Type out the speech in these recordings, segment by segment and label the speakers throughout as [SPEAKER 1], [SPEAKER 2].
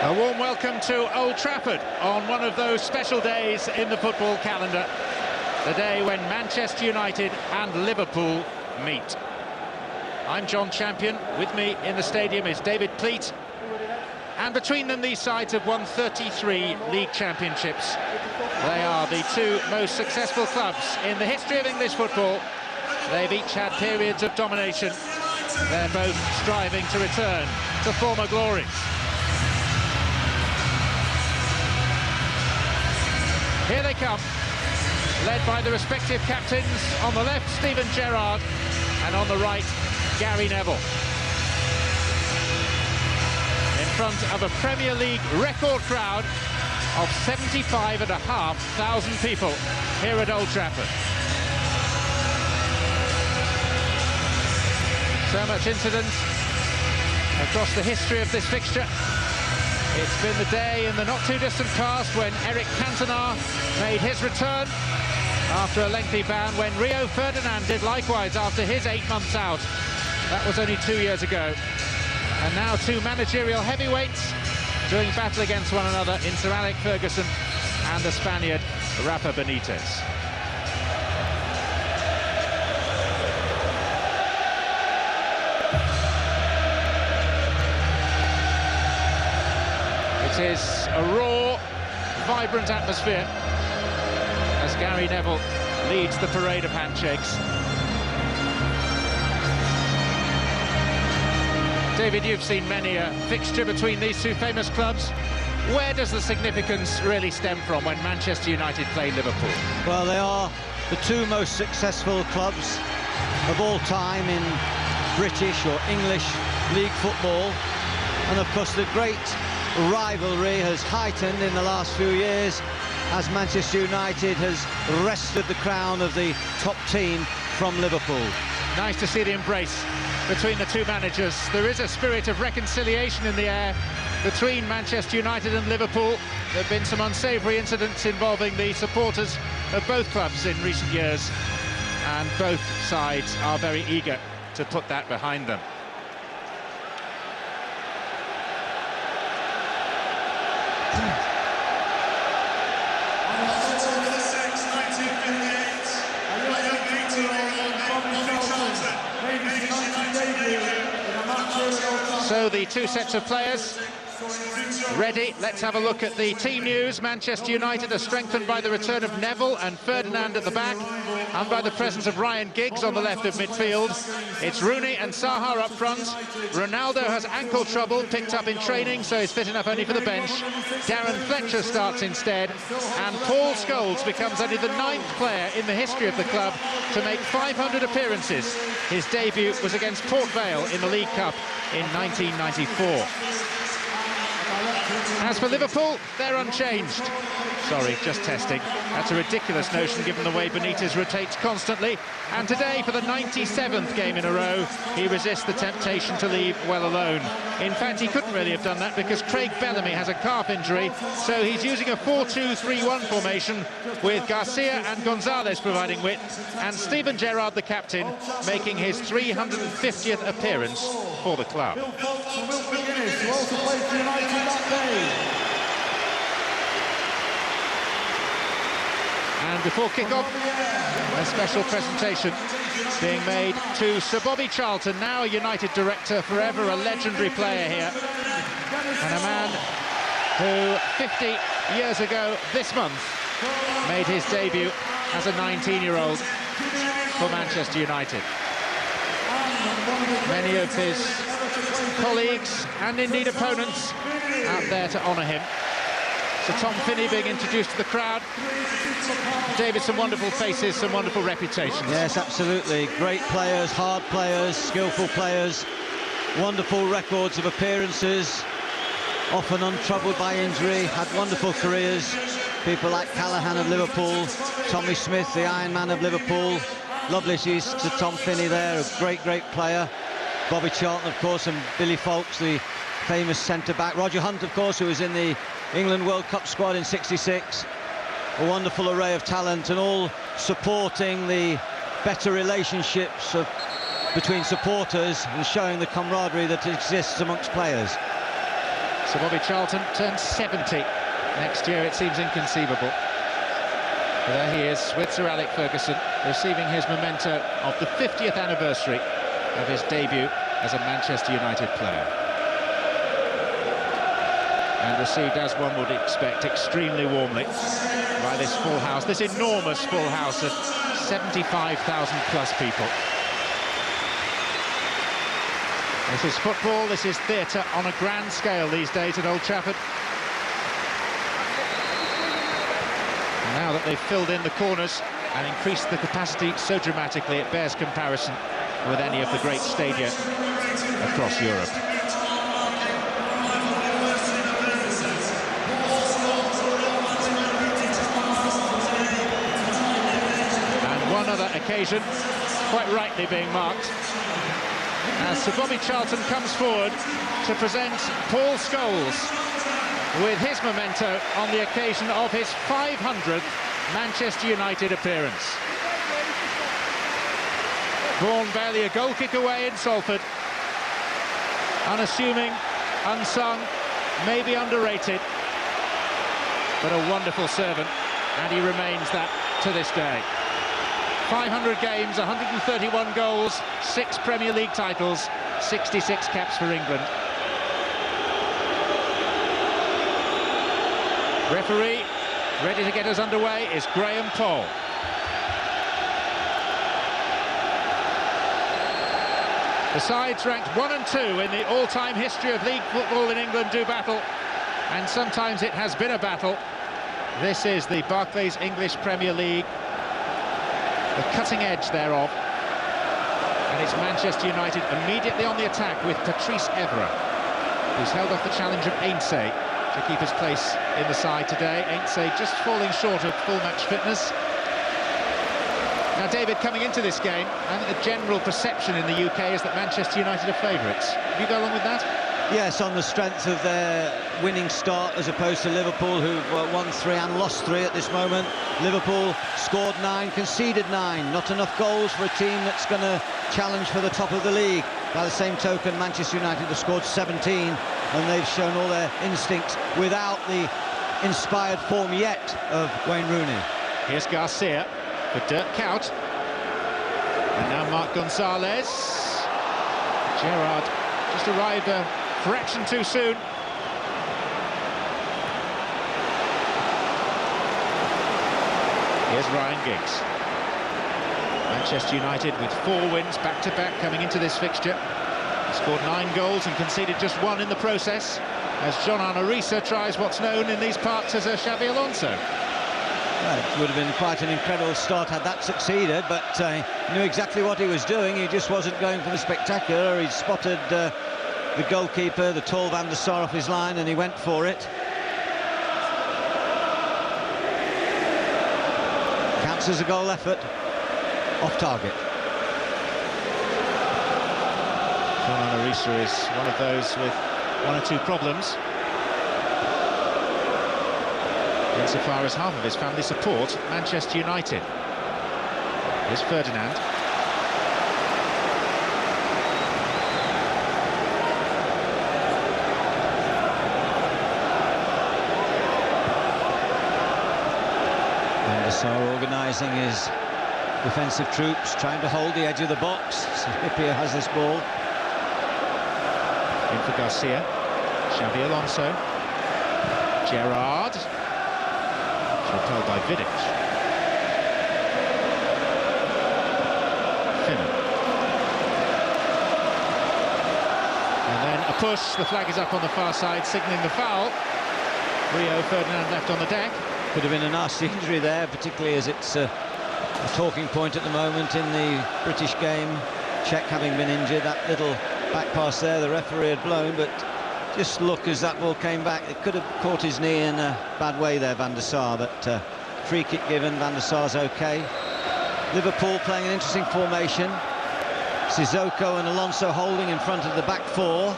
[SPEAKER 1] A warm welcome to Old Trafford on one of those special days in the football calendar. The day when Manchester United and Liverpool meet. I'm John Champion. With me in the stadium is Dirk Kuyt. And between them, these sides have won 33 league championships. They are the two most successful clubs in the history of English football. They've each had periods of domination. They're both striving to return to former glories. Here they come, led by the respective captains. On the left, Steven Gerrard, and on the right, Gary Neville. In front of a Premier League record crowd of 75,500 people here at Old Trafford. So much incident across the history of this fixture. It's been the day in the not-too-distant past when Eric Cantona made his return after a lengthy ban, when Rio Ferdinand did likewise after his 8 months out. That was only 2 years ago. And now two managerial heavyweights doing battle against one another in Sir Alex Ferguson and the Spaniard Rafa Benitez. It is a raw, vibrant atmosphere as Gary Neville leads the parade of handshakes. David, you've seen many a fixture between these two famous clubs. Where does the significance really stem from when Manchester United play Liverpool?
[SPEAKER 2] Well, they are the two most successful clubs of all time in British or English league football. And of course the great rivalry has heightened in the last few years as Manchester United has wrested the crown of the top team from Liverpool.
[SPEAKER 1] Nice to see the embrace between the two managers. There is a spirit of reconciliation in the air between Manchester United and Liverpool. There have been some unsavoury incidents involving the supporters of both clubs in recent years, and both sides are very eager to put that behind them. So the two sets of players ready. Let's have a look at the team news. Manchester United are strengthened by the return of Neville and Ferdinand at the back, and by the presence of Ryan Giggs on the left of midfield. It's Rooney and Saha up front. Ronaldo has ankle trouble, picked up in training, so he's fit enough only for the bench. Darren Fletcher starts instead, and Paul Scholes becomes only the 9th player in the history of the club to make 500 appearances. His debut was against Port Vale in the League Cup in 1994. As for Liverpool, they're unchanged. Sorry, just testing. That's a ridiculous notion given the way Benitez rotates constantly. And today, for the 97th game in a row, he resists the temptation to leave well alone. In fact, he couldn't really have done that because Craig Bellamy has a calf injury, so he's using a 4-2-3-1 formation with Garcia and Gonzalez providing width, and Steven Gerrard, the captain, making his 350th appearance for the club. And before kick-off, a special presentation being made to Sir Bobby Charlton, now a United director, forever a legendary player here, and a man who 50 years ago this month made his debut as a 19-year-old for Manchester United. Many of his colleagues and indeed opponents out there to honour him. So Tom Finney being introduced to the crowd. David, some wonderful faces, some wonderful reputations.
[SPEAKER 2] Yes, absolutely. Great players, hard players, skillful players, wonderful records of appearances, often untroubled by injury, had wonderful careers. People like Callaghan of Liverpool, Tommy Smith, the Iron Man of Liverpool. Lovely to see to Tom Finney there, a great, great player. Bobby Charlton, of course, and Billy Foulkes, the famous centre-back. Roger Hunt, of course, who was in the England World Cup squad in '66. A wonderful array of talent, and all supporting the better relationships between supporters and showing the camaraderie that exists amongst players.
[SPEAKER 1] Sir Bobby Charlton turns 70 next year. It seems inconceivable. But there he is with Sir Alex Ferguson, receiving his memento of the 50th anniversary of his debut as a Manchester United player. And received, as one would expect, extremely warmly by this full house, this enormous full house of 75,000 plus people. This is football, this is theatre on a grand scale these days at Old Trafford. And now that they've filled in the corners and increased the capacity so dramatically, it bears comparison with any of the great stadia across Europe. And one other occasion, quite rightly being marked, as Sir Bobby Charlton comes forward to present Paul Scholes with his memento on the occasion of his 500th Manchester United appearance. Born barely a goal kick away in Salford, unassuming, unsung, maybe underrated, but a wonderful servant, and he remains that to this day. 500 games, 131 goals, 6 Premier League titles, 66 caps for England. Referee, ready to get us underway, is Graham Poll. The sides ranked 1 and 2 in the all-time history of league football in England do battle, and sometimes it has been a battle. This is the Barclays English Premier League, the cutting edge thereof, and it's Manchester United immediately on the attack with Patrice Evra, who's held off the challenge of Ainsay to keep his place in the side today. Ainsay just falling short of full match fitness. Now, David, coming into this game, I think the general perception in the UK is that Manchester United are favourites. Do you go along with that?
[SPEAKER 2] Yes, on the strength of their winning start as opposed to Liverpool, who've won 3 and lost 3 at this moment. Liverpool scored 9, conceded 9. Not enough goals for a team that's going to challenge for the top of the league. By the same token, Manchester United have scored 17, and they've shown all their instincts without the inspired form yet of Wayne Rooney.
[SPEAKER 1] Here's Garcia for Dirk Kuyt. And now Mark Gonzalez. Gerrard just arrived a fraction too soon. Here's Ryan Giggs. Manchester United with 4 wins back-to-back coming into this fixture. He scored 9 goals and conceded just 1 in the process, as John Arnorisa tries what's known in these parts as a Xabi Alonso.
[SPEAKER 2] Well, it would have been quite an incredible start had that succeeded, but he knew exactly what he was doing. He just wasn't going for the spectacular. He spotted the goalkeeper, the tall Van der Sar, off his line, and he went for it. Counts as a goal effort, off target.
[SPEAKER 1] John Arnorisa is one of those with 1 or 2 problems, insofar as half of his family support Manchester United. Here's Ferdinand.
[SPEAKER 2] Van der Sar organising his defensive troops, trying to hold the edge of the box. So Hippier has this ball.
[SPEAKER 1] In for Garcia. Xabi Alonso. Gerrard. Repelled by Vidic. Finnan. And then a push. The flag is up on the far side, signalling the foul. Rio Ferdinand left on the deck.
[SPEAKER 2] Could have been a nasty injury there, particularly as it's a talking point at the moment in the British game. Czech having been injured, that little back pass there the referee had blown, but just look as that ball came back, it could have caught his knee in a bad way there, Van der Sar, but free kick given. Van der Sar's okay. Liverpool playing an interesting formation. Sissoko and Alonso holding in front of the back 4.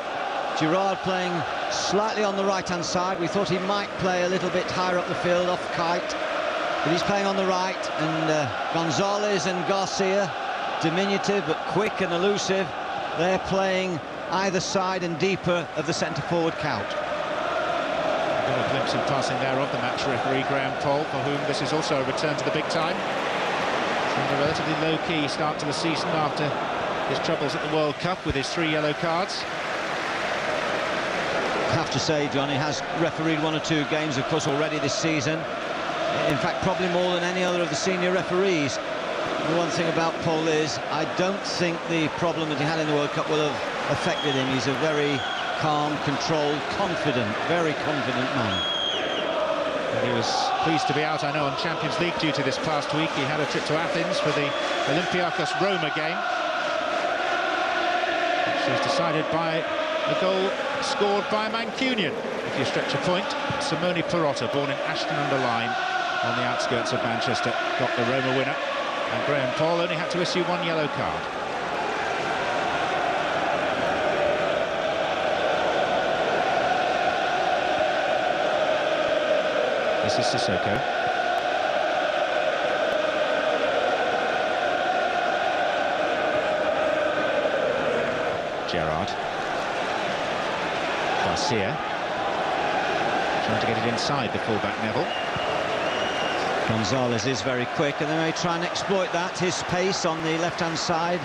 [SPEAKER 2] Gerrard playing slightly on the right-hand side. We thought he might play a little bit higher up the field off Kuyt, but he's playing on the right, and Gonzalez and Garcia, diminutive but quick and elusive, they're playing either side and deeper of the centre-forward count.
[SPEAKER 1] in passing there of the match referee, Graham Poll, for whom this is also a return to the big time. And a relatively low-key start to the season after his troubles at the World Cup with his 3 yellow cards.
[SPEAKER 2] I have to say, John, he has refereed 1 or 2 games, of course, already this season. In fact, probably more than any other of the senior referees. The one thing about Paul is, I don't think the problem that he had in the World Cup will have affected him. He's a very calm, controlled, very confident man.
[SPEAKER 1] And he was pleased to be out, I know, on Champions League duty this past week. He had a trip to Athens for the Olympiacos-Roma game, which was decided by a goal scored by a Mancunian, if you stretch a point. Simone Perotta, born in Ashton-under-Lyne, on the outskirts of Manchester, got the Roma winner. And Graham Poll only had to issue 1 yellow card. This is Sissoko. Gerrard. Garcia. Trying to get it inside the fullback Neville.
[SPEAKER 2] Gonzalez is very quick, and they may try and exploit that. His pace on the left-hand side,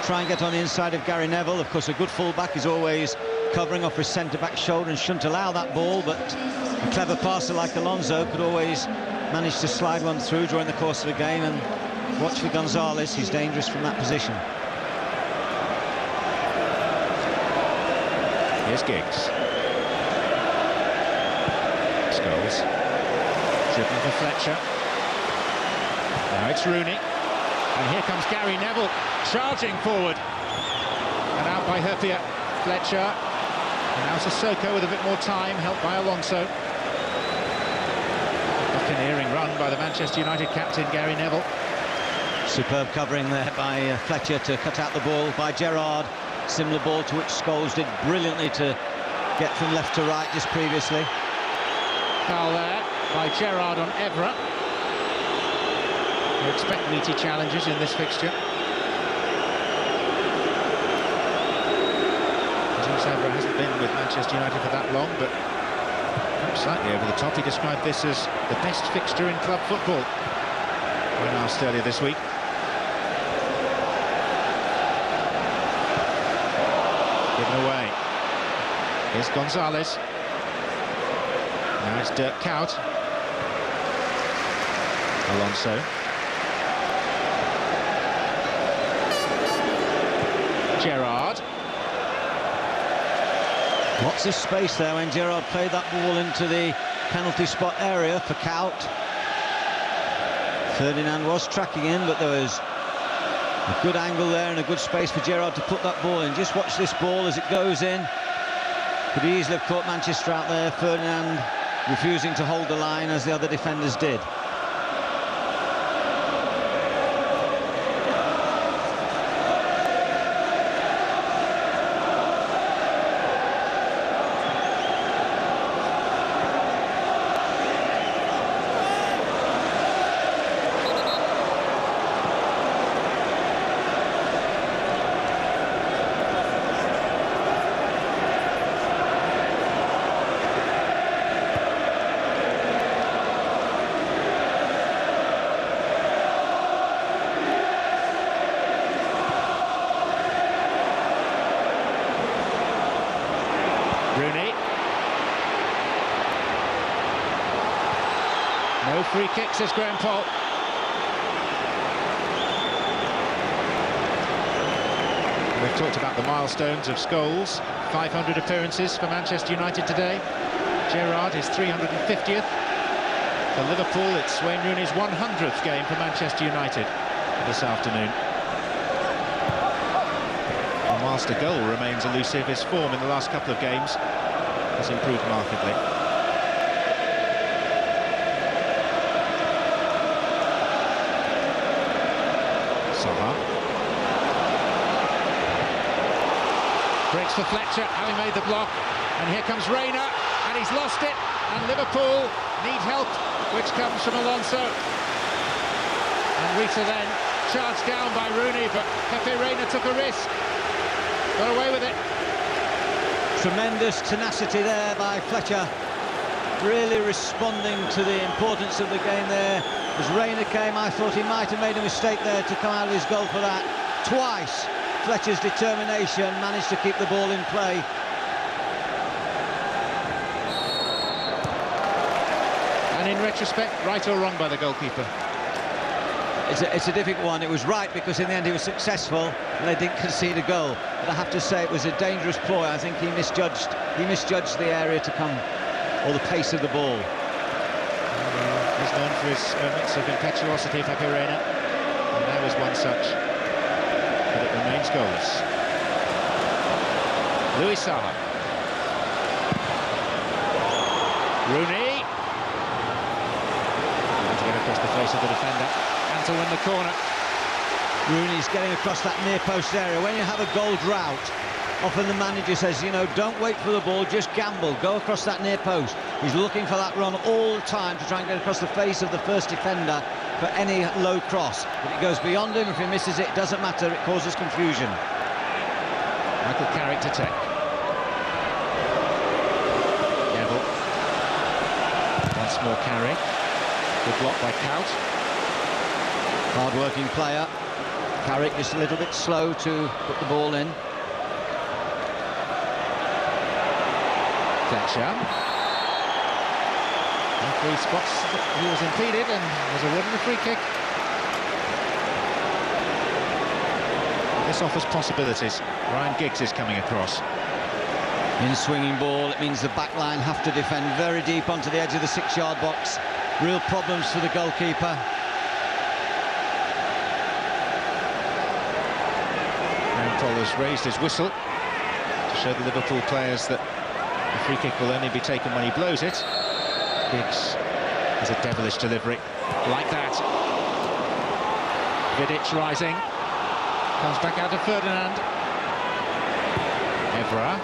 [SPEAKER 2] try and get on the inside of Gary Neville. Of course, a good fullback is always covering off his centre-back shoulder and shouldn't allow that ball, but a clever passer like Alonso could always manage to slide one through during the course of the game. And watch for Gonzalez, he's dangerous from that position.
[SPEAKER 1] Here's Giggs. Scholes. Dribbling for Fletcher. Now it's Rooney. And here comes Gary Neville, charging forward. And out by Hurpia. Fletcher. And now Sissoko with a bit more time, helped by Alonso. Buccaneering run by the Manchester United captain, Gary Neville.
[SPEAKER 2] Superb covering there by Fletcher to cut out the ball by Gerrard. Similar ball to which Scholes did brilliantly to get from left to right just previously.
[SPEAKER 1] Foul there by Gerrard on Evra. You expect meaty challenges in this fixture. Evra hasn't been with Manchester United for that long, but slightly over the top. He described this as the best fixture in club football when asked earlier this week. Given away. Here's Gonzalez. Now it's Dirk Kuyt. Alonso. Gerrard.
[SPEAKER 2] Lots of space there when Gerrard played that ball into the penalty spot area for Kuyt. Ferdinand was tracking in, but there was a good angle there and a good space for Gerrard to put that ball in. Just watch this ball as it goes in. Could easily have caught Manchester out there. Ferdinand refusing to hold the line as the other defenders did.
[SPEAKER 1] Rooney. No free kick, says Graham Poll. We've talked about the milestones of Scholes. 500 appearances for Manchester United today. Gerrard his 350th. For Liverpool, it's Wayne Rooney's 100th game for Manchester United this afternoon. And whilst a goal remains elusive, his form in the last couple of games has improved markedly. Saha. Breaks for Fletcher, having made the block. And here comes Reina, and he's lost it. And Liverpool need help, which comes from Alonso. And Rita then charged down by Rooney, but Jose Reina took a risk. Got away with it.
[SPEAKER 2] Tremendous tenacity there by Fletcher. really responding to the importance of the game there. As Reina came, I thought he might have made a mistake there to come out of his goal for that. Twice, Fletcher's determination managed to keep the ball in play.
[SPEAKER 1] And in retrospect, right or wrong by the goalkeeper?
[SPEAKER 2] It's a difficult one. It was right because in the end he was successful and they didn't concede a goal. But I have to say it was a dangerous ploy. I think he misjudged the area to come, or the pace of the ball.
[SPEAKER 1] He's known for his moments of impetuosity, Pepe Reina, and there was one such. But it remains goalless. Louis Saha. Rooney. To get across the face of the defender and to win the corner.
[SPEAKER 2] Rooney's getting across that near post area. When you have a goal drought, often the manager says, you know, don't wait for the ball, just gamble, go across that near post. He's looking for that run all the time to try and get across the face of the first defender for any low cross. If it goes beyond him, if he misses it, it doesn't matter, it causes confusion.
[SPEAKER 1] Michael Carrick to take. Neville. Once more Carrick. Good block by Kuyt.
[SPEAKER 2] Hard-working player. Carrick just a little bit slow to put the ball in.
[SPEAKER 1] Fletcher. Referee spots that he was impeded and was awarded a free kick. This offers possibilities. Ryan Giggs is coming across.
[SPEAKER 2] In swinging ball, it means the back line have to defend very deep onto the edge of the 6-yard box. Real problems for the goalkeeper.
[SPEAKER 1] Paul has raised his whistle to show the Liverpool players that the free kick will only be taken when he blows it. Giggs has a devilish delivery, like that. Vidic rising, comes back out to Ferdinand. Evra.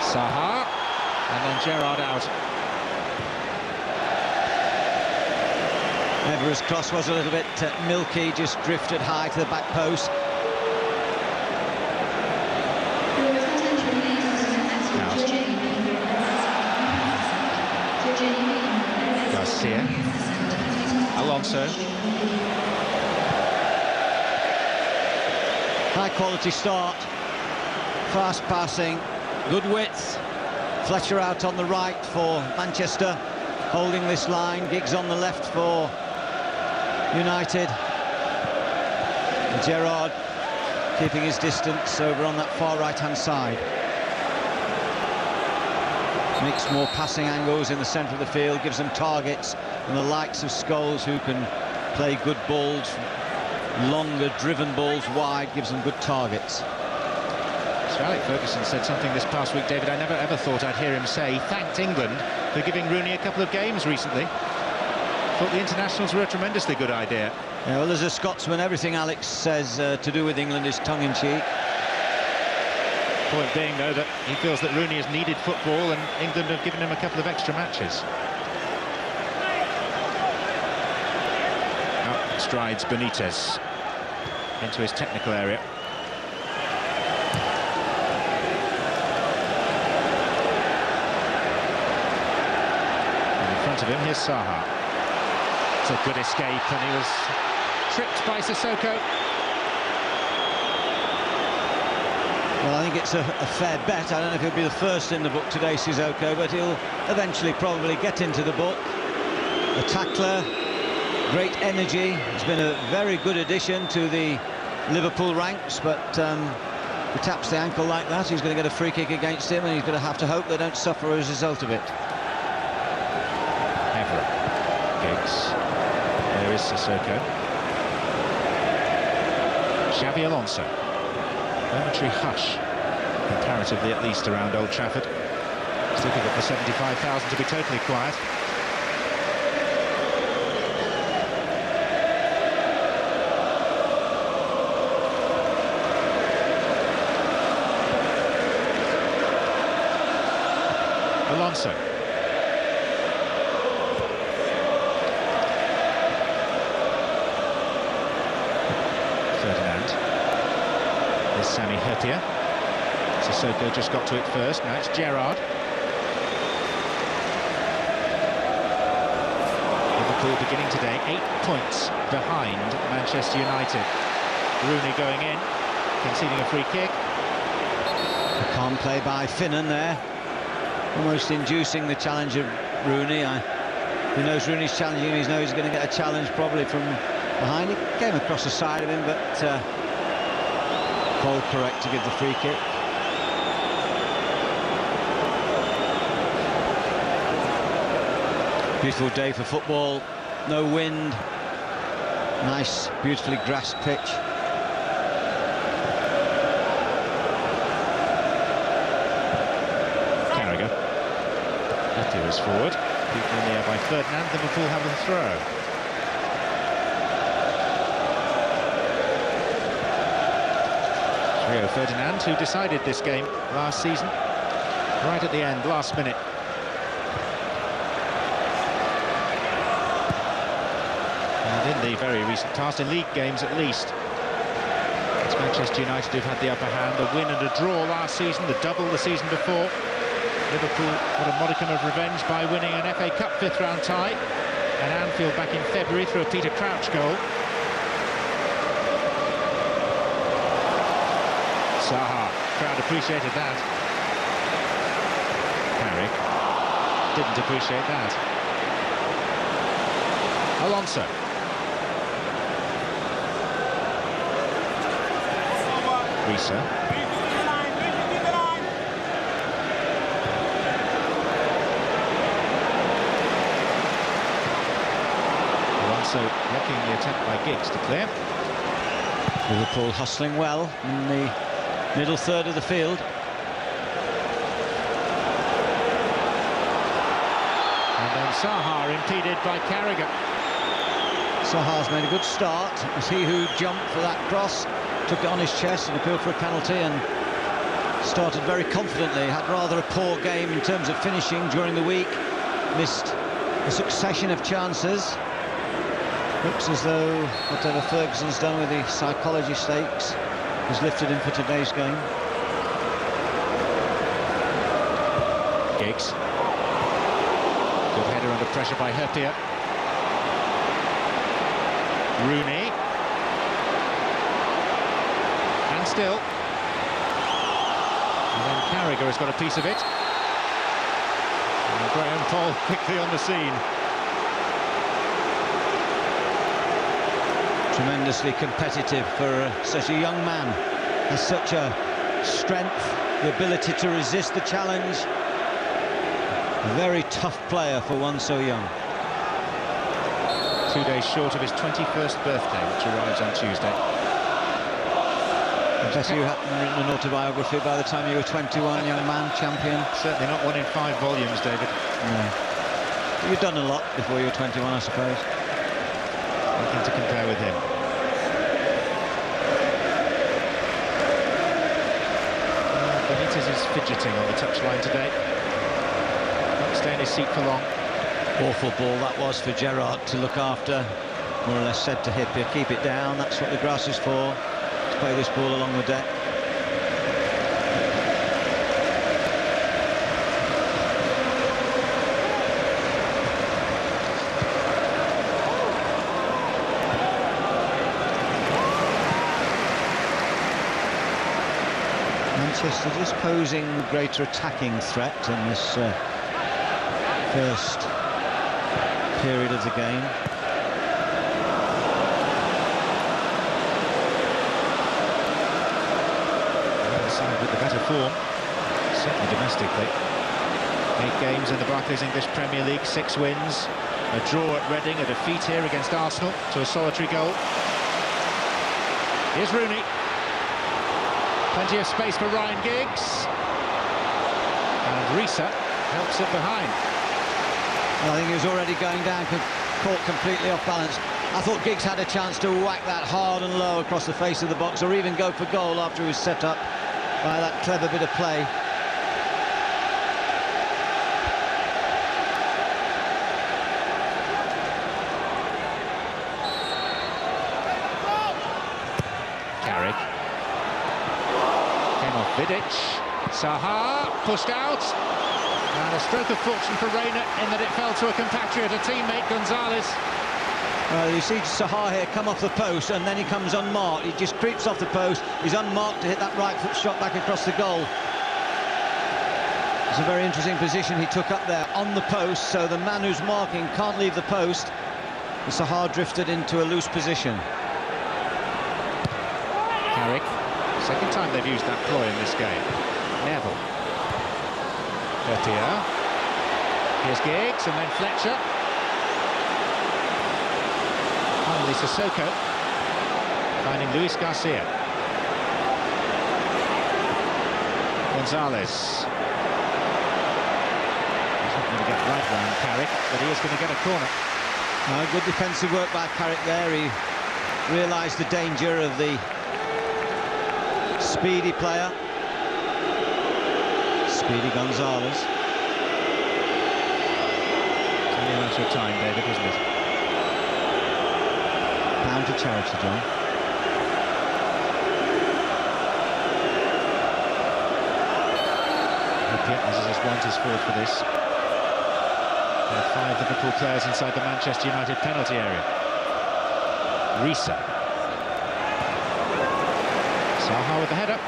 [SPEAKER 1] Saha, and then Gerrard out.
[SPEAKER 2] Evra's cross was a little bit milky, just drifted high to the back post.
[SPEAKER 1] Garcia. Alonso.
[SPEAKER 2] High quality start, fast passing, good width. Fletcher out on the right for Manchester, holding this line. Giggs on the left for United. And Gerrard keeping his distance over on that far right-hand side. Makes more passing angles in the centre of the field, gives them targets, and the likes of Scholes, who can play good balls, longer driven balls wide, gives them good targets.
[SPEAKER 1] Sir Alex Ferguson said something this past week, David, I never ever thought I'd hear him say. He thanked England for giving Rooney a couple of games recently. Thought the internationals were a tremendously good idea.
[SPEAKER 2] Yeah, well, as a Scotsman, everything Alex says to do with England is tongue-in-cheek.
[SPEAKER 1] Point being, though, that he feels that Rooney has needed football and England have given him a couple of extra matches. Out strides Benitez into his technical area. And in front of him, here's Saha. It's a good escape, and he was tripped by Sissoko.
[SPEAKER 2] Well, I think it's a fair bet. I don't know if he'll be the first in the book today, Sissoko, but he'll eventually probably get into the book. The tackler, great energy. He's been a very good addition to the Liverpool ranks, but if he taps the ankle like that, he's going to get a free kick against him, and he's going to have to hope they don't suffer as a result of it.
[SPEAKER 1] Evra. Giggs. There is Sissoko. Xabi Alonso. Momentary hush, comparatively at least, around Old Trafford. It's difficult for 75,000 to be totally quiet. Alonso. Ferdinand. There's Sami Hyypiä. Sissoko just got to it first. Now it's Gerrard. Liverpool beginning today 8 points behind Manchester United. Rooney going in, conceding a free kick.
[SPEAKER 2] A calm play by Finnan there, almost inducing the challenge of Rooney. He knows Rooney's challenging him, he knows he's going to get a challenge probably from behind. He came across the side of him, but Cole correct to give the free kick. Beautiful day for football, no wind, nice, beautifully grassed pitch.
[SPEAKER 1] Carragher. That is forward. Beaten in the air by Ferdinand. Liverpool have a throw. Rio Ferdinand, who decided this game last season, right at the end, last minute. And in the very recent past, in league games at least, it's Manchester United who've had the upper hand. A win and a draw last season, the double the season before. Liverpool got a modicum of revenge by winning an FA Cup fifth-round tie at Anfield back in February through a Peter Crouch goal. Zaha, crowd appreciated that. Carrick didn't appreciate that. Alonso. Risa. Blocking the attempt by Giggs to clear.
[SPEAKER 2] Liverpool hustling well in the middle third of the field.
[SPEAKER 1] And then Zaha impeded by Carragher.
[SPEAKER 2] Zaha's made a good start. It was he who jumped for that cross, took it on his chest and appealed for a penalty, and started very confidently. Had rather a poor game in terms of finishing during the week. Missed a succession of chances. Looks as though whatever Ferguson's done with the psychology stakes has lifted him for today's game.
[SPEAKER 1] Giggs. Good header under pressure by Hurpier. Rooney. And still. And then Carragher has got a piece of it. And Graham Poll quickly on the scene.
[SPEAKER 2] Tremendously competitive for such a young man. Has such a strength, the ability to resist the challenge. A very tough player for one so young.
[SPEAKER 1] 2 days short of his 21st birthday, which arrives on Tuesday.
[SPEAKER 2] I guess you hadn't written an autobiography by the time you were 21, young man, champion.
[SPEAKER 1] Certainly not one in 5 volumes, David.
[SPEAKER 2] No. But you've done a lot before you were 21, I suppose.
[SPEAKER 1] Nothing to compare with him. Benitez is fidgeting on the touchline today. Won't stay in his seat for long.
[SPEAKER 2] Awful ball that was for Gerrard to look after. More or less said to Hippier, keep it down, that's what the grass is for. To play this ball along the deck. Manchester just posing a greater attacking threat in this first period of the game.
[SPEAKER 1] The side with the better form, certainly domestically. 8 games in the Barclays English Premier League, 6 wins, a draw at Reading, a defeat here against Arsenal to a solitary goal. Here's Rooney. Plenty of space for Ryan Giggs. And Risa helps it behind.
[SPEAKER 2] Well, I think he was already going down, caught completely off balance. I thought Giggs had a chance to whack that hard and low across the face of the box, or even go for goal after he was set up by that clever bit of play.
[SPEAKER 1] Carrick. Came off Vidic. Zaha pushed out. And a stroke of fortune for Reina in that it fell to a compatriot, a teammate, Gonzalez.
[SPEAKER 2] You see Zaha here come off the post, and then he comes unmarked. He just creeps off the post. He's unmarked to hit that right foot shot back across the goal. It's a very interesting position he took up there on the post, so the man who's marking can't leave the post. Zaha drifted into a loose position.
[SPEAKER 1] Carrick, second time they've used that ploy in this game. Neville. Bertier. Here's Giggs, and then Fletcher. Finally Sissoko, finding Luis Garcia. Gonzalez. He's not going to get right round Carrick, but he is going to get a corner.
[SPEAKER 2] Good defensive work by Carrick there. He realised the danger of the speedy player. Speedy Gonzalez.
[SPEAKER 1] It's only a matter of time, David, isn't it?
[SPEAKER 2] Pound to charity, John.
[SPEAKER 1] As his want is forward for this. There are 5 Liverpool players inside the Manchester United penalty area. Risa. Zaha with the header.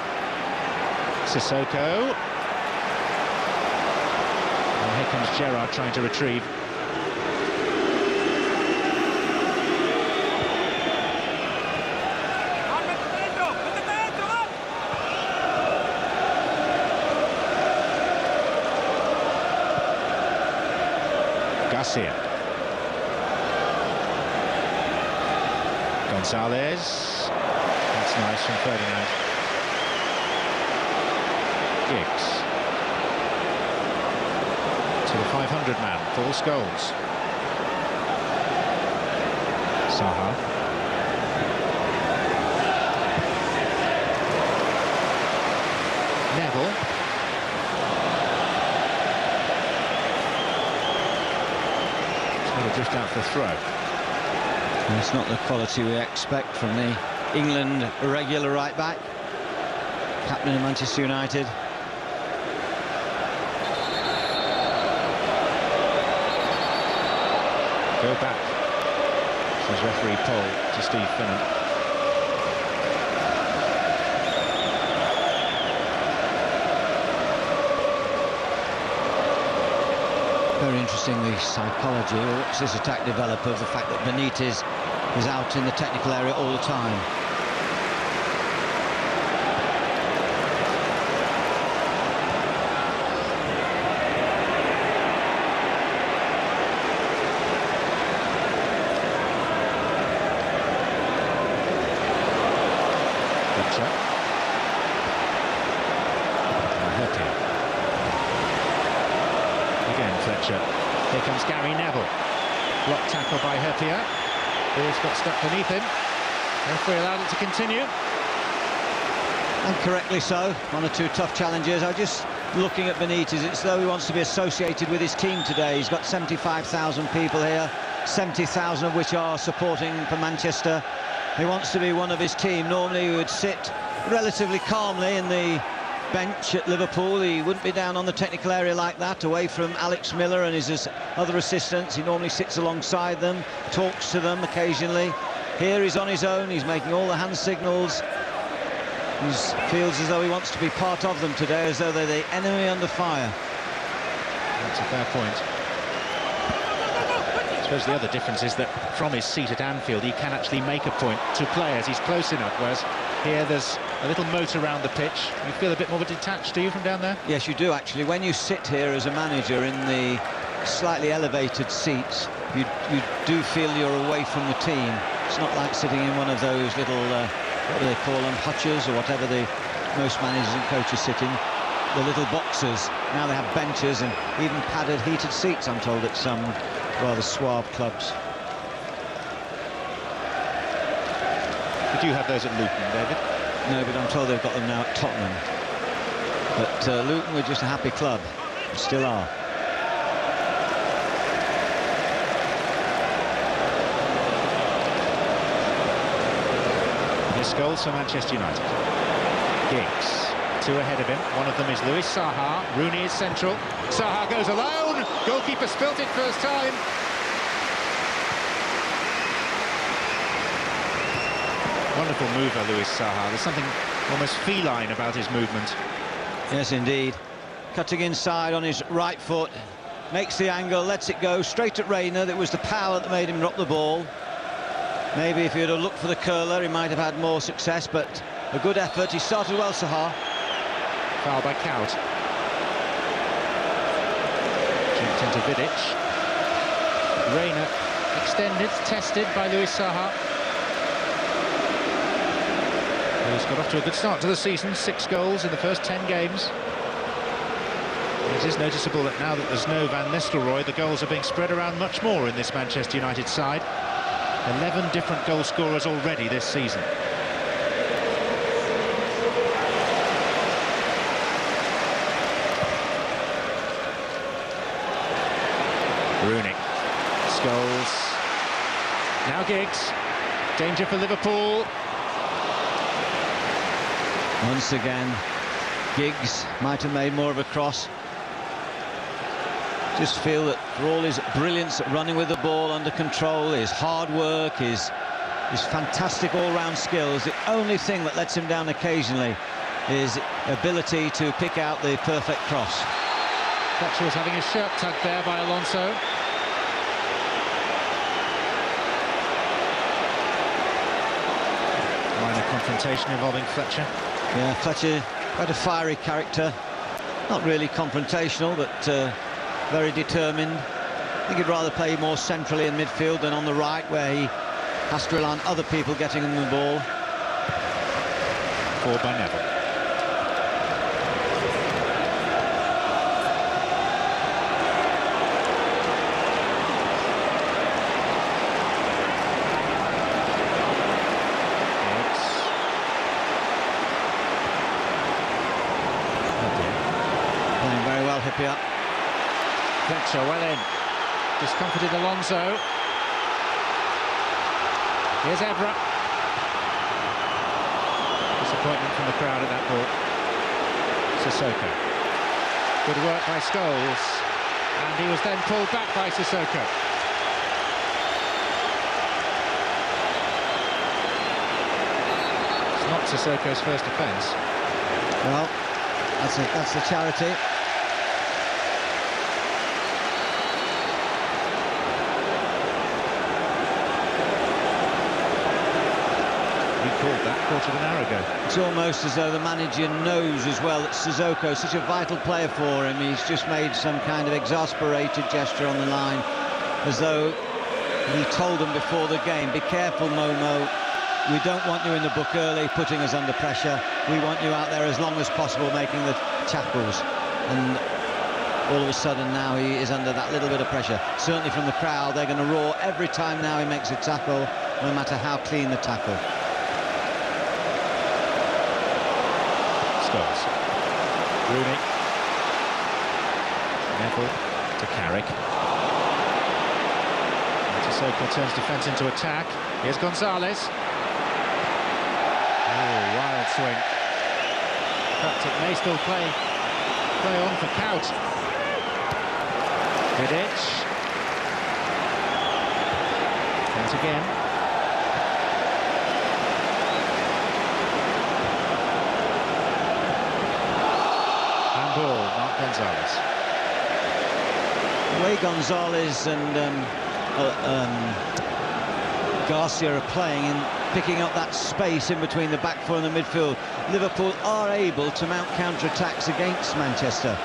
[SPEAKER 1] Sissoko. And here comes Gerrard trying to retrieve. Garcia. Gonzalez. That's nice from Ferdinand. Giggs. To the 500 man, Paul Scholes. Zaha. Neville. Just out for a throw.
[SPEAKER 2] It's not the quality we expect from the England regular right back, captain of Manchester United.
[SPEAKER 1] Go back, says referee Paul to Steve Finnan.
[SPEAKER 2] Very interesting, the psychology. Watch this attack develop of the fact that Benitez is out in the technical area all the time.
[SPEAKER 1] Fletcher. Here comes Gary Neville. Block tackle by Herpier. Ball's got stuck beneath him. Referee allowed it to continue.
[SPEAKER 2] And correctly so. 1 or 2 tough challenges. I was just looking at Benitez. It's though he wants to be associated with his team today. He's got 75,000 people here, 70,000 of which are supporting for Manchester. He wants to be one of his team. Normally he would sit relatively calmly in the bench at Liverpool. He wouldn't be down on the technical area like that, away from Alex Miller and his other assistants. He normally sits alongside them, talks to them occasionally. Here he's on his own. He's making all the hand signals. He feels as though he wants to be part of them today, as though they're the enemy under fire.
[SPEAKER 1] That's a fair point. I suppose the other difference is that from his seat at Anfield he can actually make a point to players. He's close enough, whereas here there's a little moat around the pitch. You feel a bit more detached, do you, from down there?
[SPEAKER 2] Yes, you do, actually. When you sit here as a manager in the slightly elevated seats, you do feel you're away from the team. It's not like sitting in one of those little, what do they call them, hutches or whatever most managers and coaches sit in, the little boxes. Now they have benches and even padded heated seats, I'm told, at some rather suave clubs.
[SPEAKER 1] Did you have those at Luton, David?
[SPEAKER 2] No, but I'm told they've got them now at Tottenham. But Luton were just a happy club, still are.
[SPEAKER 1] Here's Scholes for Manchester United. Giggs, Two ahead of him. One of them is Luis Saha. Rooney is central. Saha goes alone. Goalkeeper spilt it first time. Wonderful mover, Luis Saha. There's something almost feline about his movement.
[SPEAKER 2] Yes, indeed. Cutting inside on his right foot. Makes the angle, lets it go straight at Reina. That was the power that made him drop the ball. Maybe if he'd have looked for the curler, he might have had more success, but a good effort. He started well, Saha.
[SPEAKER 1] Foul by Kuyt. Jumped into Vidic. Reina extended, tested by Luis Saha. He's got off to a good start to the season, 6 goals in the first 10 games. It is noticeable that now that there's no Van Nistelrooy, the goals are being spread around much more in this Manchester United side. 11 different goal scorers already this season. Rooney. Scholes. Now Giggs. Danger for Liverpool.
[SPEAKER 2] Once again, Giggs might have made more of a cross. Just feel that for all his brilliance at running with the ball under control, his hard work, his fantastic all-round skills, the only thing that lets him down occasionally is ability to pick out the perfect cross.
[SPEAKER 1] Fletcher was having his shirt tugged there by Alonso. Minor confrontation involving Fletcher.
[SPEAKER 2] Yeah, Fletcher, quite a fiery character. Not really confrontational, but very determined. I think he'd rather play more centrally in midfield than on the right, where he has to rely on other people getting him the ball.
[SPEAKER 1] Forward by Neville.
[SPEAKER 2] Playing very well, Hippie up.
[SPEAKER 1] Fletcher well in. Discomforted Alonso. Here's Evra. Disappointment from the crowd at that ball. Sissoko. Good work by Scholes. And he was then pulled back by Sissoko. It's not Sissoko's first offence.
[SPEAKER 2] Well, that's the charity.
[SPEAKER 1] Called that quarter of an hour ago.
[SPEAKER 2] It's almost as though the manager knows as well that Sissoko is such a vital player for him. He's just made some kind of exasperated gesture on the line, as though he told them before the game, be careful, Momo, we don't want you in the book early, putting us under pressure. We want you out there as long as possible, making the tackles. And all of a sudden now he is under that little bit of pressure. Certainly from the crowd, they're going to roar every time now he makes a tackle, no matter how clean the tackle.
[SPEAKER 1] Scholes. Rooney. Neville to Carrick. Sissoko turns defence into attack. Here's Gonzalez. Oh, wild swing. In fact, it may still play on for Kuyt. Vidic. Kuyt again. Mark Gonzalez.
[SPEAKER 2] The way Gonzalez and Garcia are playing and picking up that space in between the back four and the midfield, Liverpool are able to mount counter-attacks against Manchester.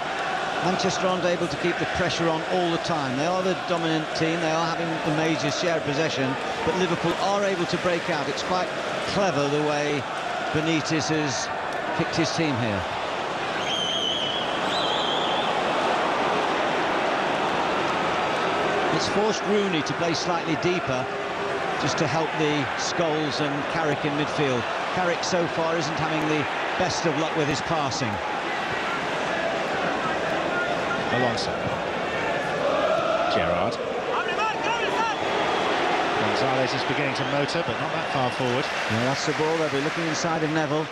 [SPEAKER 2] Manchester aren't able to keep the pressure on all the time. They are the dominant team, they are having the major share of possession, but Liverpool are able to break out. It's quite clever the way Benitez has picked his team here. It's forced Rooney to play slightly deeper just to help the Scholes and Carrick in midfield. Carrick so far isn't having the best of luck with his passing.
[SPEAKER 1] Alonso. Gerrard. Gonzalez is beginning to motor, but not that far forward.
[SPEAKER 2] Yeah, that's the ball. They'll be looking inside of Neville.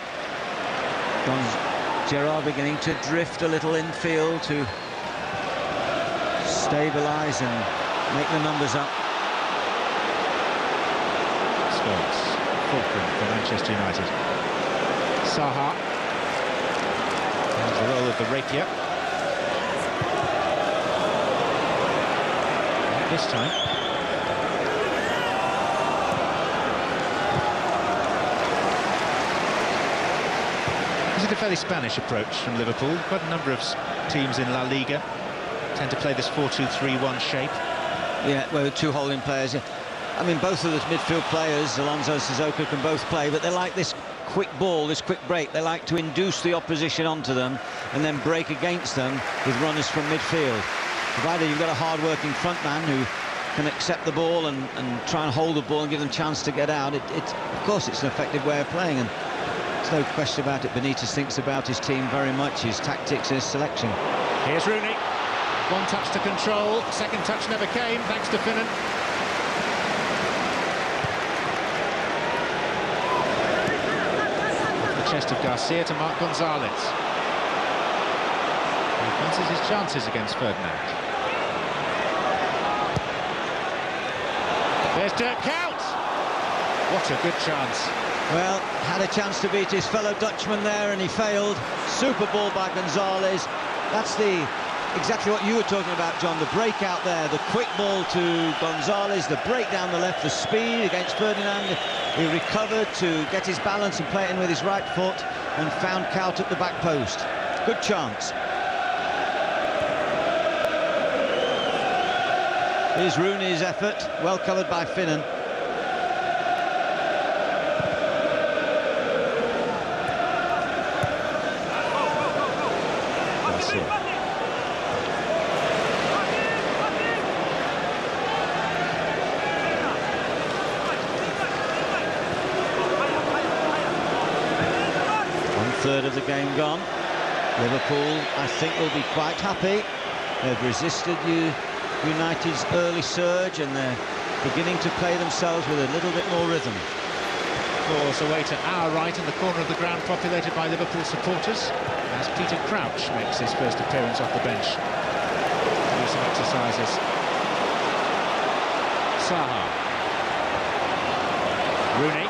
[SPEAKER 2] Gerrard beginning to drift a little infield to stabilise and make the numbers up.
[SPEAKER 1] Scholes, fulcrum for Manchester United. Saha. There's the role of the rapier. Not this time. Is it a fairly Spanish approach from Liverpool? Quite a number of teams in La Liga tend to play this 4-2-3-1 shape.
[SPEAKER 2] Yeah, well, two holding players. I mean, both of those midfield players, Alonso and Sissoko, can both play, but they like this quick ball, this quick break. They like to induce the opposition onto them and then break against them with runners from midfield. Provided you've got a hard-working front man who can accept the ball and try and hold the ball and give them a chance to get out, of course it's an effective way of playing, and there's no question about it. Benitez thinks about his team very much, his tactics, his selection.
[SPEAKER 1] Here's Rooney. One touch to control, second touch never came, thanks to Finnan. Off the chest of Garcia to Mark Gonzalez. He fancies his chances against Ferdinand. There's Dirk Kuyt. What a good chance.
[SPEAKER 2] Well, had a chance to beat his fellow Dutchman there and he failed. Super ball by Gonzalez. That's exactly what you were talking about, John, the break out there, the quick ball to Gonzalez, the break down the left, the speed against Ferdinand. He recovered to get his balance and play it in with his right foot and found Kuyt at the back post. Good chance. Here's Rooney's effort, well covered by Finnan. Third of the game gone. Liverpool, I think, will be quite happy. They've resisted United's early surge and they're beginning to play themselves with a little bit more rhythm.
[SPEAKER 1] Scores away to our right in the corner of the ground populated by Liverpool supporters as Peter Crouch makes his first appearance off the bench. Do some exercises. Saha. Rooney.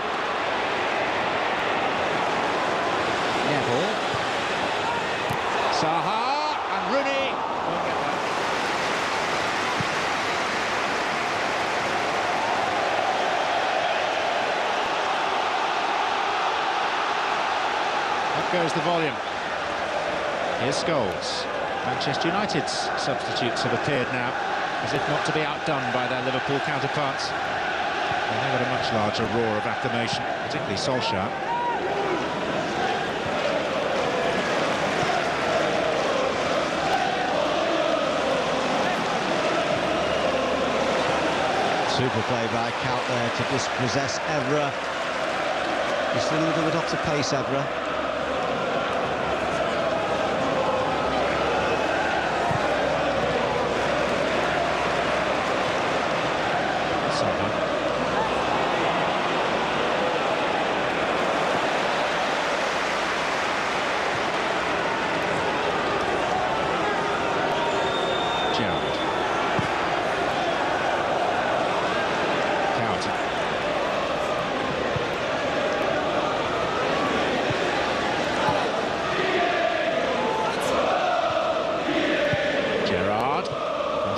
[SPEAKER 1] Neville. Saha and Rooney won't get that. Up goes the volume. Here's Scholes. Manchester United's substitutes have appeared now, as if not to be outdone by their Liverpool counterparts. And they've got a much larger roar of acclamation, particularly Solskjaer.
[SPEAKER 2] Super play by Kuyt there to dispossess Evra. Just a little bit off the pace, Evra.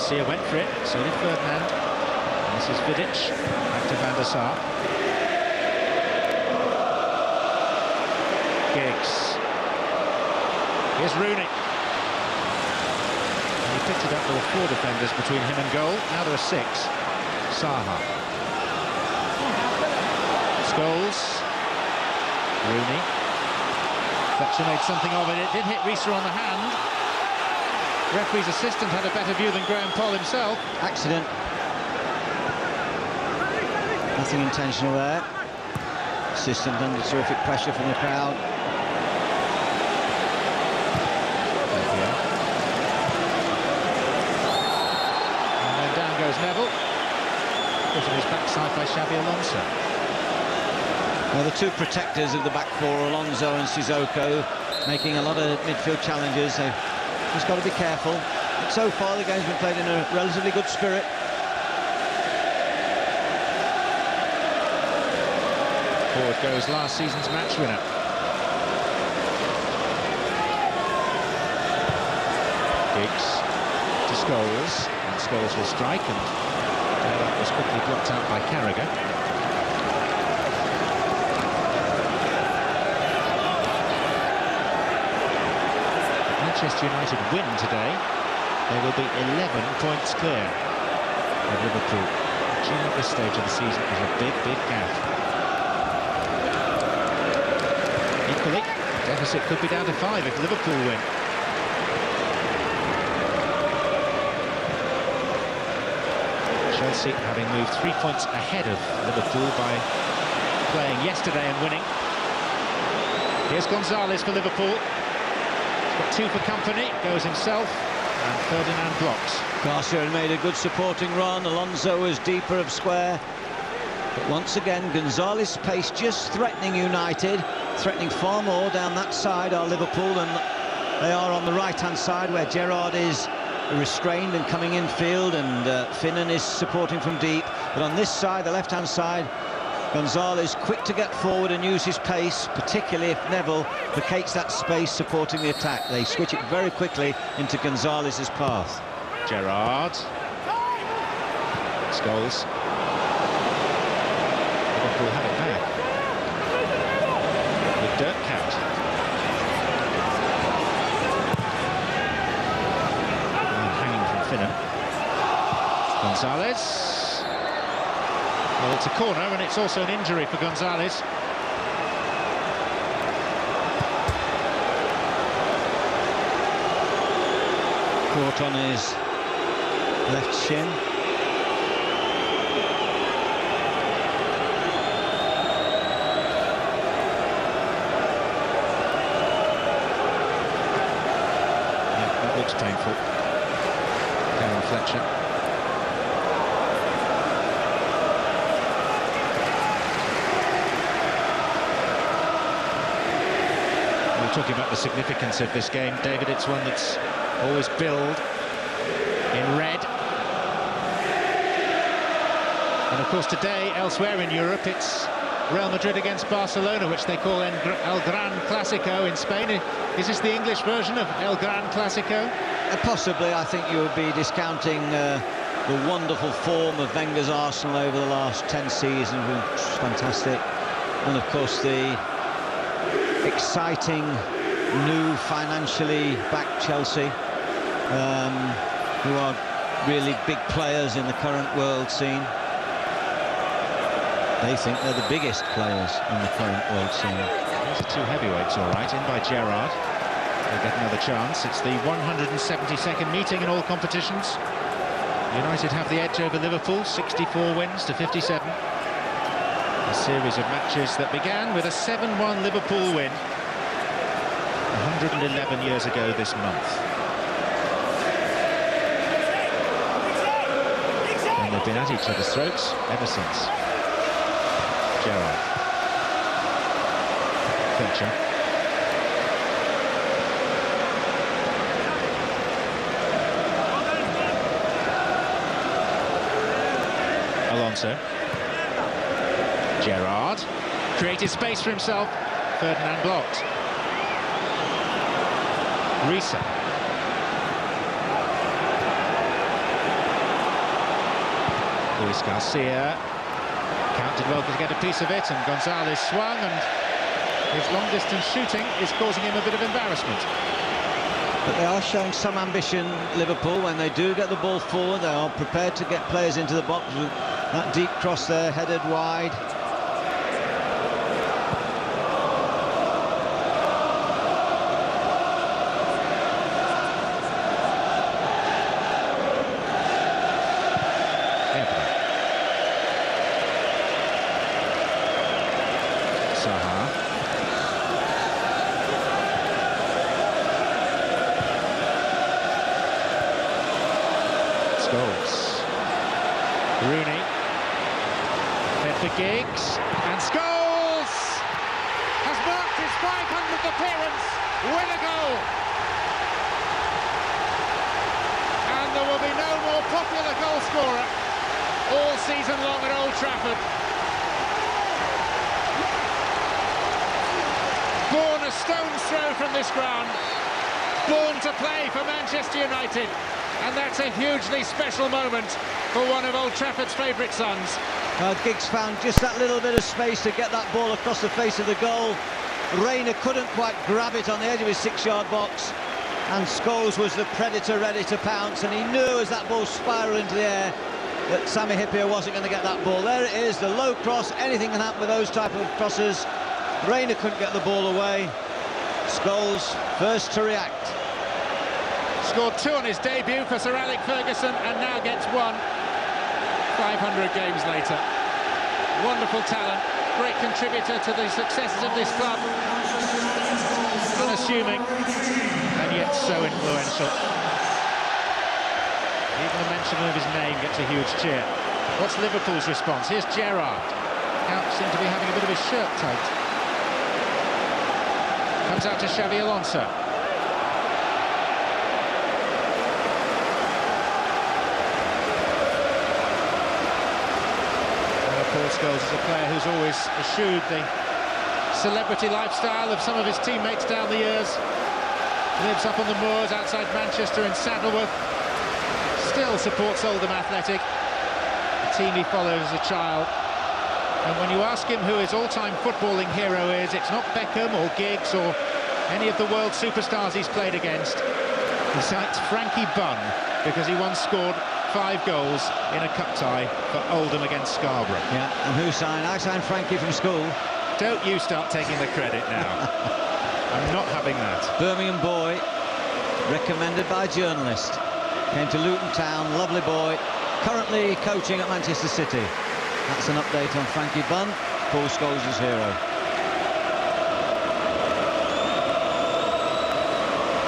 [SPEAKER 1] Garcia went for it, so did Ferdinand. And this is Vidic, back to Van der Sar. Giggs. Here's Rooney. And he picked it up. There were 4 defenders between him and goal. Now there are 6. Saha. Scholes. Rooney. Fletcher made something of it. It did hit Reisa on the hand. Referee's assistant had a better view than Graham Poll himself.
[SPEAKER 2] Accident. Nothing intentional there. Assistant under terrific pressure from the crowd.
[SPEAKER 1] And then down goes Neville. Put on his backside by Xabi Alonso.
[SPEAKER 2] Now the 2 protectors of the back 4, Alonso and Sissoko, making a lot of midfield challenges. They've just got to be careful. But so far, the game's been played in a relatively good spirit.
[SPEAKER 1] Forward goes last season's match winner. Giggs to Scholes, and Scholes will strike, and that was quickly blocked out by Carragher. If Manchester United win today, they will be 11 points clear of Liverpool, which at this stage of the season is a big, big gap. Equally, the deficit could be down to 5 if Liverpool win. Chelsea having moved 3 points ahead of Liverpool by playing yesterday and winning. Here's Gonzalez for Liverpool. He's got 2 for company, goes himself, and Ferdinand blocks.
[SPEAKER 2] Garcia made a good supporting run. Alonso was deeper of square. But once again, Gonzalez's pace just threatening United, threatening far more down that side are Liverpool than they are on the right-hand side, where Gerrard is restrained and coming infield, and Finnan is supporting from deep. But on this side, the left-hand side, Gonzalez quick to get forward and use his pace, particularly if Neville vacates that space supporting the attack. They switch it very quickly into Gonzalez's path.
[SPEAKER 1] Gerrard. Scholes. Liverpool have it back with Dirk Kuyt. Hanging from Finnan. Gonzalez. Well, it's a corner, and it's also an injury for Gonzalez.
[SPEAKER 2] Caught on his left shin.
[SPEAKER 1] Yeah, that looks painful. Karen Fletcher. Talking about the significance of this game, David, it's one that's always billed in red. And of course today, elsewhere in Europe, it's Real Madrid against Barcelona, which they call El Gran Clásico in Spain. Is this the English version of El Gran Clásico?
[SPEAKER 2] Possibly. I think you would be discounting the wonderful form of Wenger's Arsenal over the last 10 seasons, which is fantastic. And of course the exciting, new, financially backed Chelsea, who are really big players in the current world scene. They think they're the biggest players in the current world scene.
[SPEAKER 1] Those are 2 heavyweights, all right, in by Gerrard. They'll get another chance. It's the 172nd meeting in all competitions. United have the edge over Liverpool, 64 wins to 57. A series of matches that began with a 7-1 Liverpool win 111 years ago this month. And they've been at each other's throats ever since. Gerrard. Fletcher. Alonso. Gerrard created space for himself. Ferdinand blocked. Risa. Luis Garcia counted well to get a piece of it, and Gonzalez swung, and his long-distance shooting is causing him a bit of embarrassment.
[SPEAKER 2] But they are showing some ambition, Liverpool. When they do get the ball forward, they are prepared to get players into the box with that deep cross there, headed wide.
[SPEAKER 1] Scholes. Rooney. Fed for Giggs. And Scholes has marked his 500th appearance win a goal. And there will be no more popular goal scorer all season long at Old Trafford. Born a stone's throw from this ground, born to play for Manchester United, and that's a hugely special moment for one of Old Trafford's favourite sons.
[SPEAKER 2] Giggs found just that little bit of space to get that ball across the face of the goal. Reina couldn't quite grab it on the edge of his 6-yard box, and Scholes was the predator ready to pounce, and he knew as that ball spiraled into the air that Sami Hyypiä wasn't going to get that ball. There it is, the low cross. Anything can happen with those type of crosses. Reina couldn't get the ball away. Scholes first to react.
[SPEAKER 1] Scored 2 on his debut for Sir Alex Ferguson, and now gets 1 500 games later. Wonderful talent, great contributor to the successes of this club. Unassuming, and yet so influential. Even the mention of his name gets a huge cheer. What's Liverpool's response? Here's Gerrard. Count seemed to be having a bit of his shirt tight. Comes out to Xabi Alonso. Scholes is a player who's always eschewed the celebrity lifestyle of some of his teammates down the years. Lives up on the moors outside Manchester in Saddleworth. Still supports Oldham Athletic, the team he followed as a child. And when you ask him who his all-time footballing hero is, it's not Beckham or Giggs or any of the world superstars he's played against. He cites Frankie Bunn because he once scored 5 goals in a cup tie for Oldham against Scarborough.
[SPEAKER 2] Yeah, and who signed? I signed Frankie from school.
[SPEAKER 1] Don't you start taking the credit now. I'm not having that.
[SPEAKER 2] Birmingham boy, recommended by a journalist. Came to Luton Town, lovely boy. Currently coaching at Manchester City. That's an update on Frankie Bunn, Paul Scholes' hero.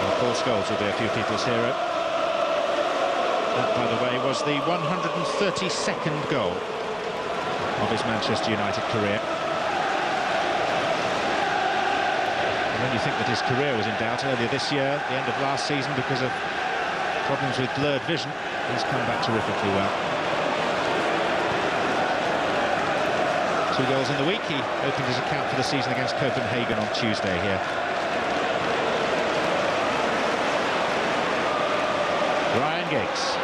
[SPEAKER 1] Well, Paul Scholes will be a few people's hero. That, by the way, was the 132nd goal of his Manchester United career. And when you think that his career was in doubt earlier this year, the end of last season, because of problems with blurred vision, he's come back terrifically well. 2 goals in the week. He opened his account for the season against Copenhagen on Tuesday here. Ryan Giggs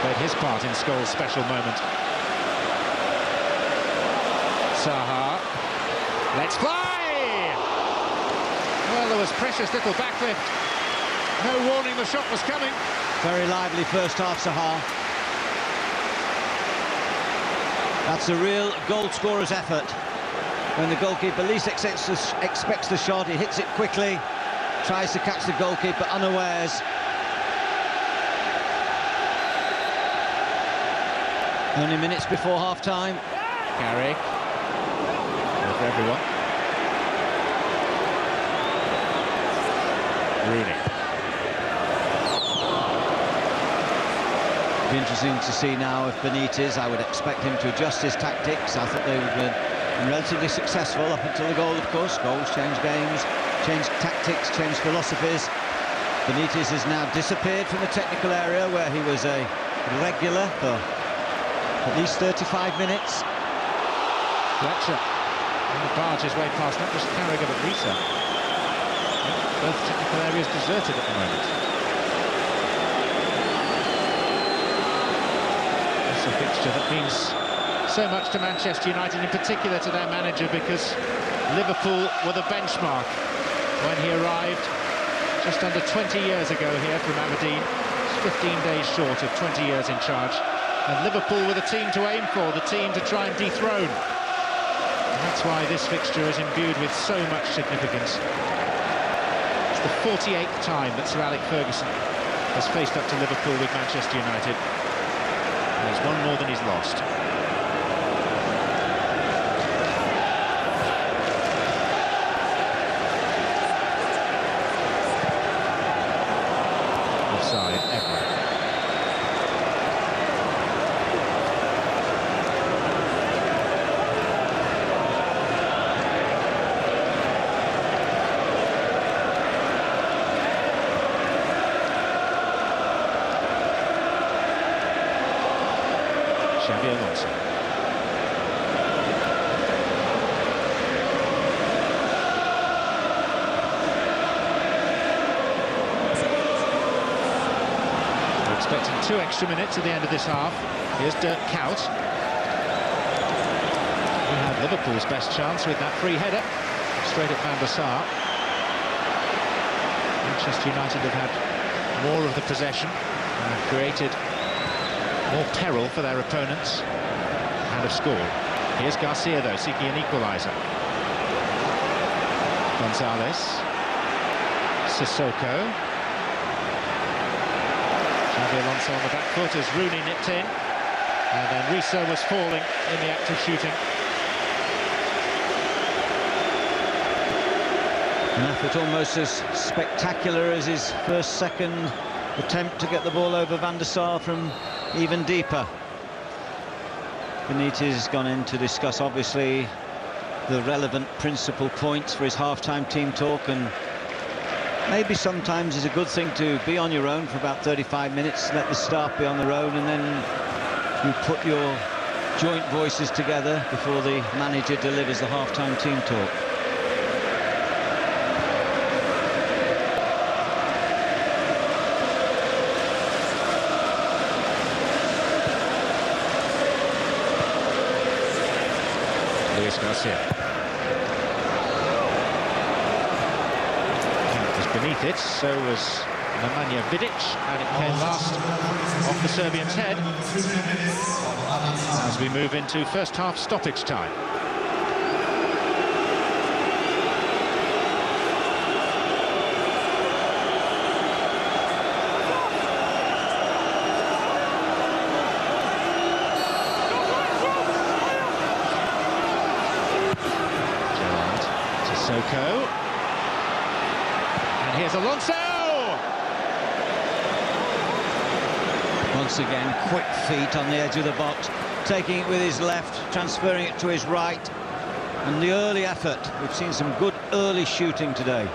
[SPEAKER 1] played his part in Scholes' special moment. Saha, let's fly! Well, there was precious little backlift. No warning the shot was coming.
[SPEAKER 2] Very lively first half, Saha. That's a real goal scorer's effort. When the goalkeeper least expects the shot, he hits it quickly, tries to catch the goalkeeper unawares. Only minutes before half-time.
[SPEAKER 1] Carrick. Good for everyone. Rooney.
[SPEAKER 2] It'll be interesting to see now if Benitez, I would expect him to adjust his tactics. I thought they've been relatively successful up until the goal, of course. Goals change games, change tactics, change philosophies. Benitez has now disappeared from the technical area where he was a regular for at least 35 minutes.
[SPEAKER 1] Fletcher. And the barge his way past not just Carragher but Risa. Both technical areas deserted at the moment. It's a fixture that means so much to Manchester United, in particular to their manager, because Liverpool were the benchmark when he arrived just under 20 years ago here from Aberdeen. 15 days short of 20 years in charge. And Liverpool were the team to aim for, the team to try and dethrone. And that's why this fixture is imbued with so much significance. It's the 48th time that Sir Alex Ferguson has faced up to Liverpool with Manchester United. And he's won more than he's lost. Offside, Everett. Xabi Alonso. We're expecting 2 extra minutes at the end of this half. Here's Dirk Kuyt. We had Liverpool's best chance with that free header, straight at Van der Sar. Manchester United have had more of the possession and have created more peril for their opponents and have scored. Here's Garcia, though, seeking an equaliser. Gonzalez. Sissoko. Xabi Alonso on the back foot as Rooney nipped in. And then Risa was falling in the act of shooting.
[SPEAKER 2] An effort almost as spectacular as his second attempt to get the ball over Van der Sar from even deeper. Benitez has gone in to discuss, obviously, the relevant principal points for his half-time team talk, and maybe sometimes it's a good thing to be on your own for about 35 minutes, let the staff be on their own, and then you put your joint voices together before the manager delivers the half-time team talk.
[SPEAKER 1] Garcia. It was beneath it, so was Nemanja Vidic, and it came last off the Serbian's head as we move into first half stoppage time. Sissoko. And here's Alonso!
[SPEAKER 2] Once again, quick feet on the edge of the box, taking it with his left, transferring it to his right. And the early effort, we've seen some good early shooting today.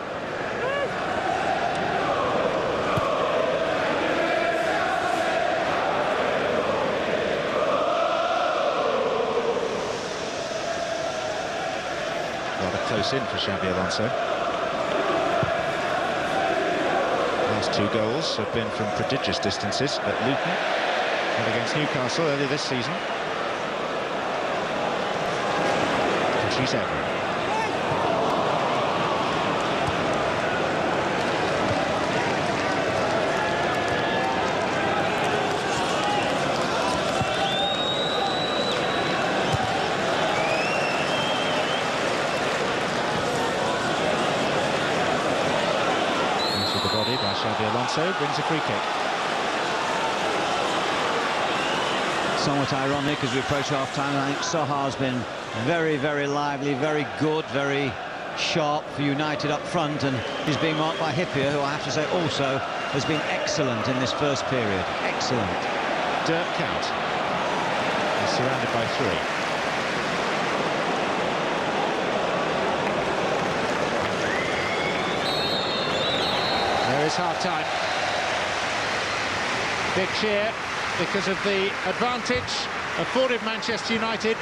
[SPEAKER 1] Close in for Xabi Alonso. Last 2 goals have been from prodigious distances at Luton and against Newcastle earlier this season. And she's ever. By Xabi Alonso, brings a free kick.
[SPEAKER 2] Somewhat ironic as we approach half-time. I think Saha's been very, very lively, very good, very sharp for United up front, and he's being marked by Hippier, who I have to say also has been excellent in this first period. Excellent.
[SPEAKER 1] Dirk Kuyt. He's surrounded by 3. It's half-time. Big cheer because of the advantage afforded Manchester United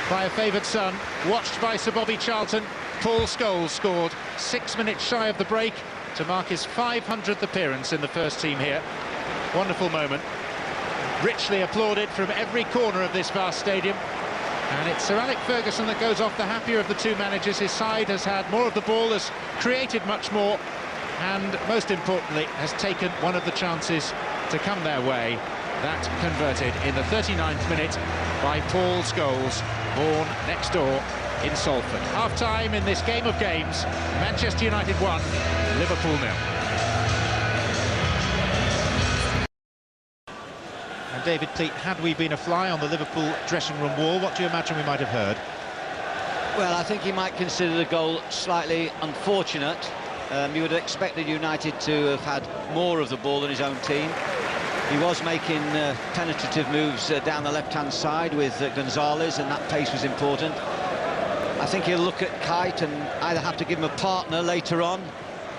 [SPEAKER 1] by a favoured son. Watched by Sir Bobby Charlton, Paul Scholes scored 6 minutes shy of the break to mark his 500th appearance in the first team here. Wonderful moment. Richly applauded from every corner of this vast stadium. And it's Sir Alex Ferguson that goes off the happier of the 2 managers. His side has had more of the ball, has created much more, and most importantly has taken one of the chances to come their way. That converted in the 39th minute by Paul Scholes, born next door in Salford. Half-time in this game of games, Manchester United 1, Liverpool 0. And David Pleat, had we been a fly on the Liverpool dressing room wall, what do you imagine we might have heard?
[SPEAKER 2] Well, I think he might consider the goal slightly unfortunate. You would have expected United to have had more of the ball than his own team. He was making penetrative moves down the left-hand side with Gonzalez, and that pace was important. I think he'll look at Kuyt and either have to give him a partner later on,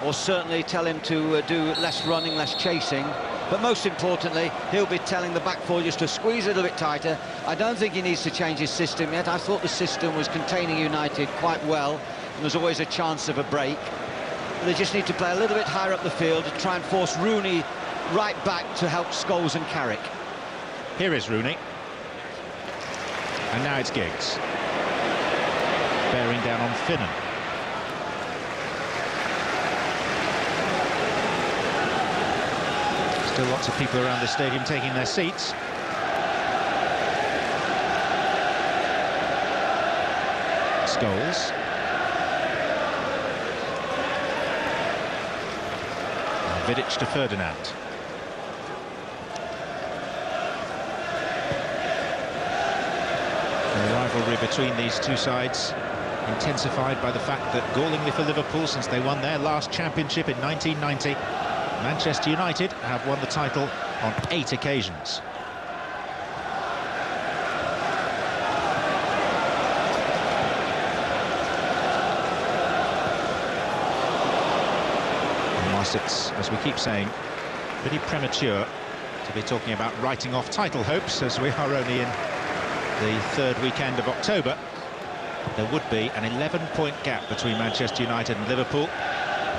[SPEAKER 2] or certainly tell him to do less running, less chasing. But most importantly, he'll be telling the back four just to squeeze a little bit tighter. I don't think he needs to change his system yet. I thought the system was containing United quite well, and there's always a chance of a break. They just need to play a little bit higher up the field to try and force Rooney right back to help Scholes and Carrick.
[SPEAKER 1] Here is Rooney. And now it's Giggs. Bearing down on Finnan. Still lots of people around the stadium taking their seats. Scholes. Vidic to Ferdinand. The rivalry between these two sides intensified by the fact that, gallingly for Liverpool, since they won their last championship in 1990, Manchester United have won the title on 8 occasions. And whilst it's, as we keep saying, pretty premature to be talking about writing off title hopes, as we are only in the 3rd weekend of October, there would be an 11-point gap between Manchester United and Liverpool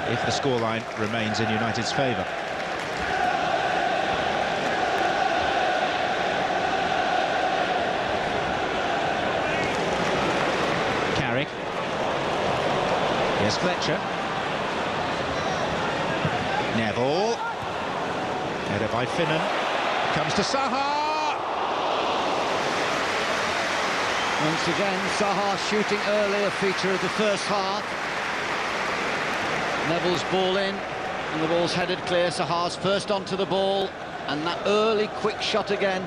[SPEAKER 1] if the scoreline remains in United's favour. Carrick. Here's Fletcher. Neville. Header by Finnan. Comes to Zaha.
[SPEAKER 2] Once again, Zaha shooting early, a feature of the first half. Neville's ball in, and the ball's headed clear. Zaha's first onto the ball, and that early quick shot again.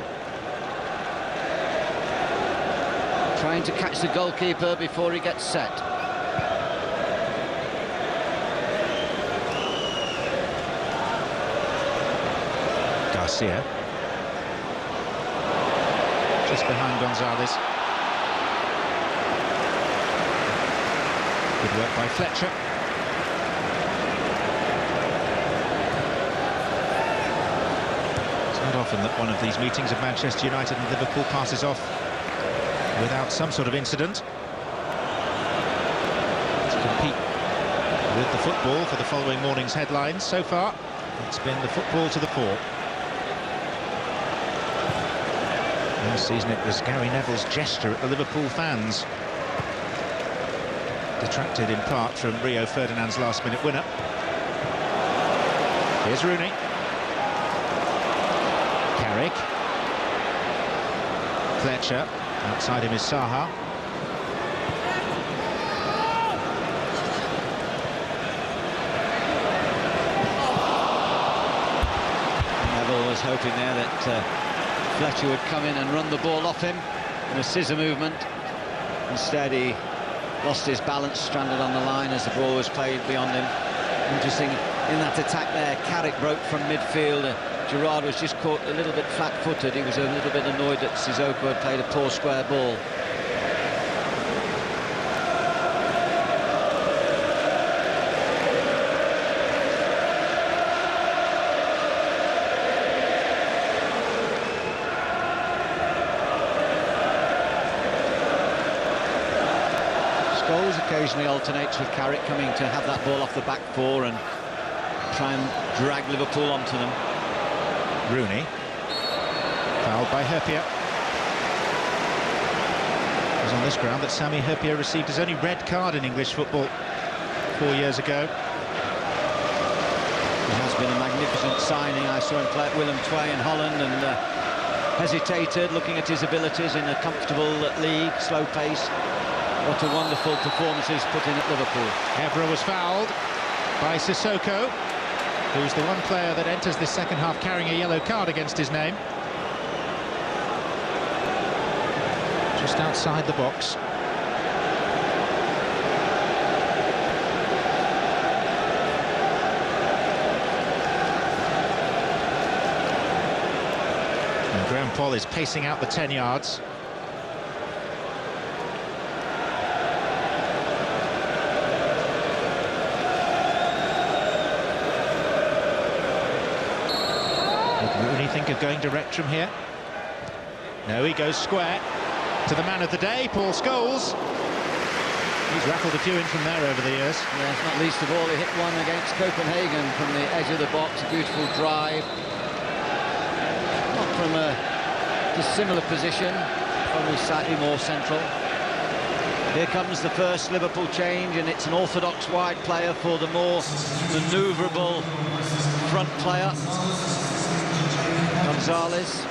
[SPEAKER 2] Trying to catch the goalkeeper before he gets set.
[SPEAKER 1] Garcia. Just behind Gonzalez. Good work by Fletcher. It's not often that one of these meetings of Manchester United and Liverpool passes off without some sort of incident. To compete with the football for the following morning's headlines, so far it's been the football to the fore. Last season it was Gary Neville's gesture at the Liverpool fans, detracted in part from Rio Ferdinand's last-minute winner. Here's Rooney. Carrick. Fletcher. Outside him is Zaha.
[SPEAKER 2] Neville was hoping there that Fletcher would come in and run the ball off him in a scissor movement. Instead, he lost his balance, stranded on the line as the ball was played beyond him. Interesting, in that attack there, Carrick broke from midfield. Gerrard was just caught a little bit flat-footed. He was a little bit annoyed that Sissoko had played a poor square ball. Scholes occasionally alternates with Carrick, coming to have that ball off the back four and try and drag Liverpool onto them.
[SPEAKER 1] Rooney. Fouled by Hyypiä. It was on this ground that Sami Hyypiä received his only red card in English football 4 years ago.
[SPEAKER 2] It has been a magnificent signing. I saw him play at Willem II in Holland and hesitated, looking at his abilities in a comfortable league, slow pace. What a wonderful performance he's put in at Liverpool.
[SPEAKER 1] Evra was fouled by Sissoko, who's the one player that enters this second half carrying a yellow card against his name. Just outside the box. And Graham Poll is pacing out the 10 yards. think of going direct from here? No, he goes square to the man of the day, Paul Scholes. He's rattled a few in from there over the years.
[SPEAKER 3] Yes, not least of all, he hit one against Copenhagen from the edge of the box, a beautiful drive. Not from a dissimilar position, probably slightly more central.
[SPEAKER 2] Here comes the first Liverpool change, and it's an orthodox wide player for the more manoeuvrable front player, Gonzalez.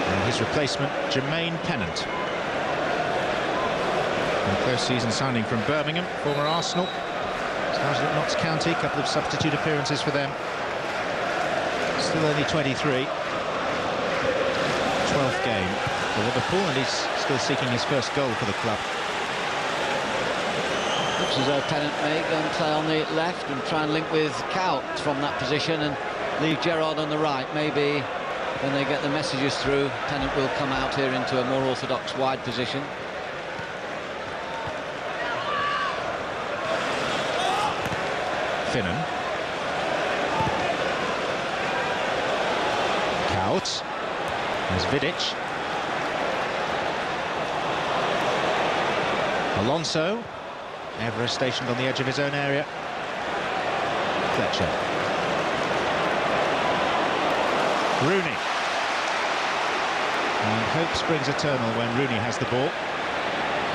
[SPEAKER 1] And his replacement, Jermaine Pennant. A close season signing from Birmingham, former Arsenal. Started at Notts County, a couple of substitute appearances for them. Still only 23. 12th game for Liverpool, and he's still seeking his first goal for the club.
[SPEAKER 3] Looks as though Pennant may go and play on the left and try and link with Kuyt from that position and leave Gerrard on the right. Maybe when they get the messages through, Pennant will come out here into a more orthodox wide position.
[SPEAKER 1] Finnan. Kuyt. There's Vidic. Alonso. Evra stationed on the edge of his own area. Fletcher. Rooney. And hope springs eternal when Rooney has the ball.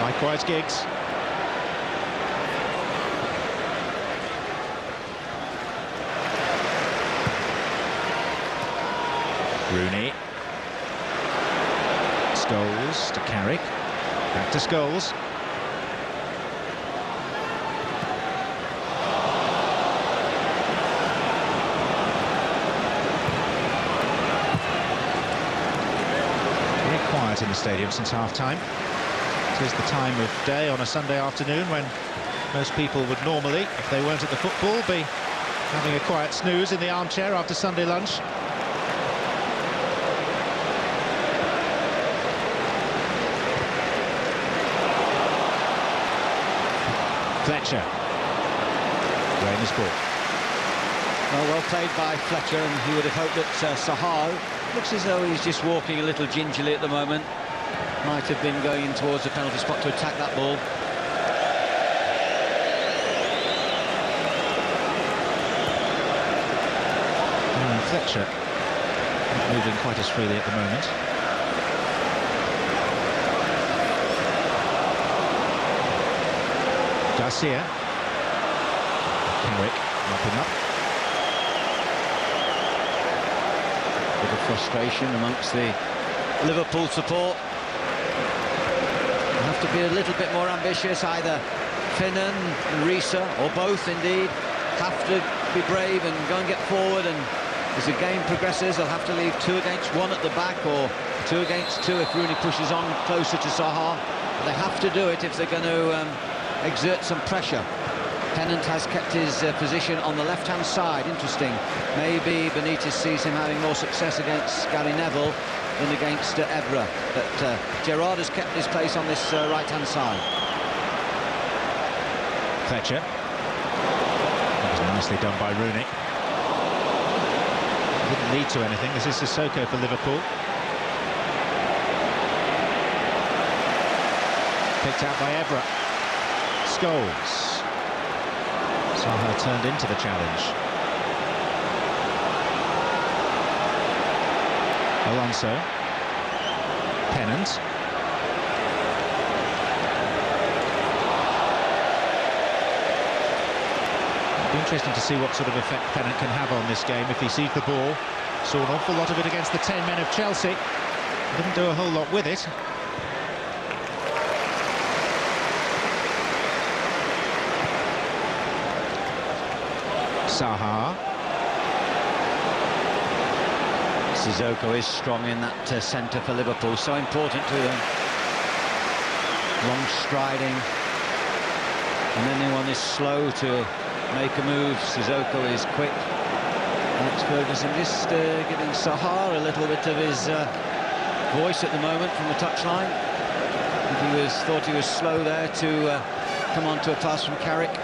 [SPEAKER 1] Likewise Giggs. Rooney. Scholes to Carrick. Back to Scholes. Very quiet in the stadium since half-time. It is the time of day on a Sunday afternoon when most people would normally, if they weren't at the football, be having a quiet snooze in the armchair after Sunday lunch. Fletcher. Reina's ball.
[SPEAKER 3] Well played by Fletcher, and he would have hoped that Sahar looks as though he's just walking a little gingerly at the moment. Might have been going in towards the penalty spot to attack that ball.
[SPEAKER 1] Fletcher not moving quite as freely at the moment. Garcia. Carrick mopping up.
[SPEAKER 3] Bit of frustration amongst the Liverpool support. They'll have to be a little bit more ambitious, either Finnan and Risa, or both indeed, have to be brave and go and get forward, and as the game progresses they'll have to leave 2 against 1 at the back, or 2 against 2 if Rooney pushes on closer to Sahar. But they have to do it if they're going to exert some pressure. Pennant has kept his position on the left-hand side. Interesting. Maybe Benitez sees him having more success against Gary Neville than against Evra. But Gerrard has kept his place on this right-hand side.
[SPEAKER 1] Fletcher. That was nicely done by Rooney. Didn't lead to anything. This is Sissoko for Liverpool. Picked out by Evra. Scholes. Somehow turned into the challenge. Alonso. Pennant. It'll be interesting to see what sort of effect Pennant can have on this game if he sees the ball. Saw an awful lot of it against the 10 men of Chelsea. Didn't do a whole lot with it. Sahar.
[SPEAKER 3] Sissoko is strong in that centre for Liverpool, so important to them. Long striding, and anyone is slow to make a move. Sissoko is quick. Alex Ferguson just giving Sahar a little bit of his voice at the moment from the touchline. He thought he was slow there to come on to a pass from Carrick.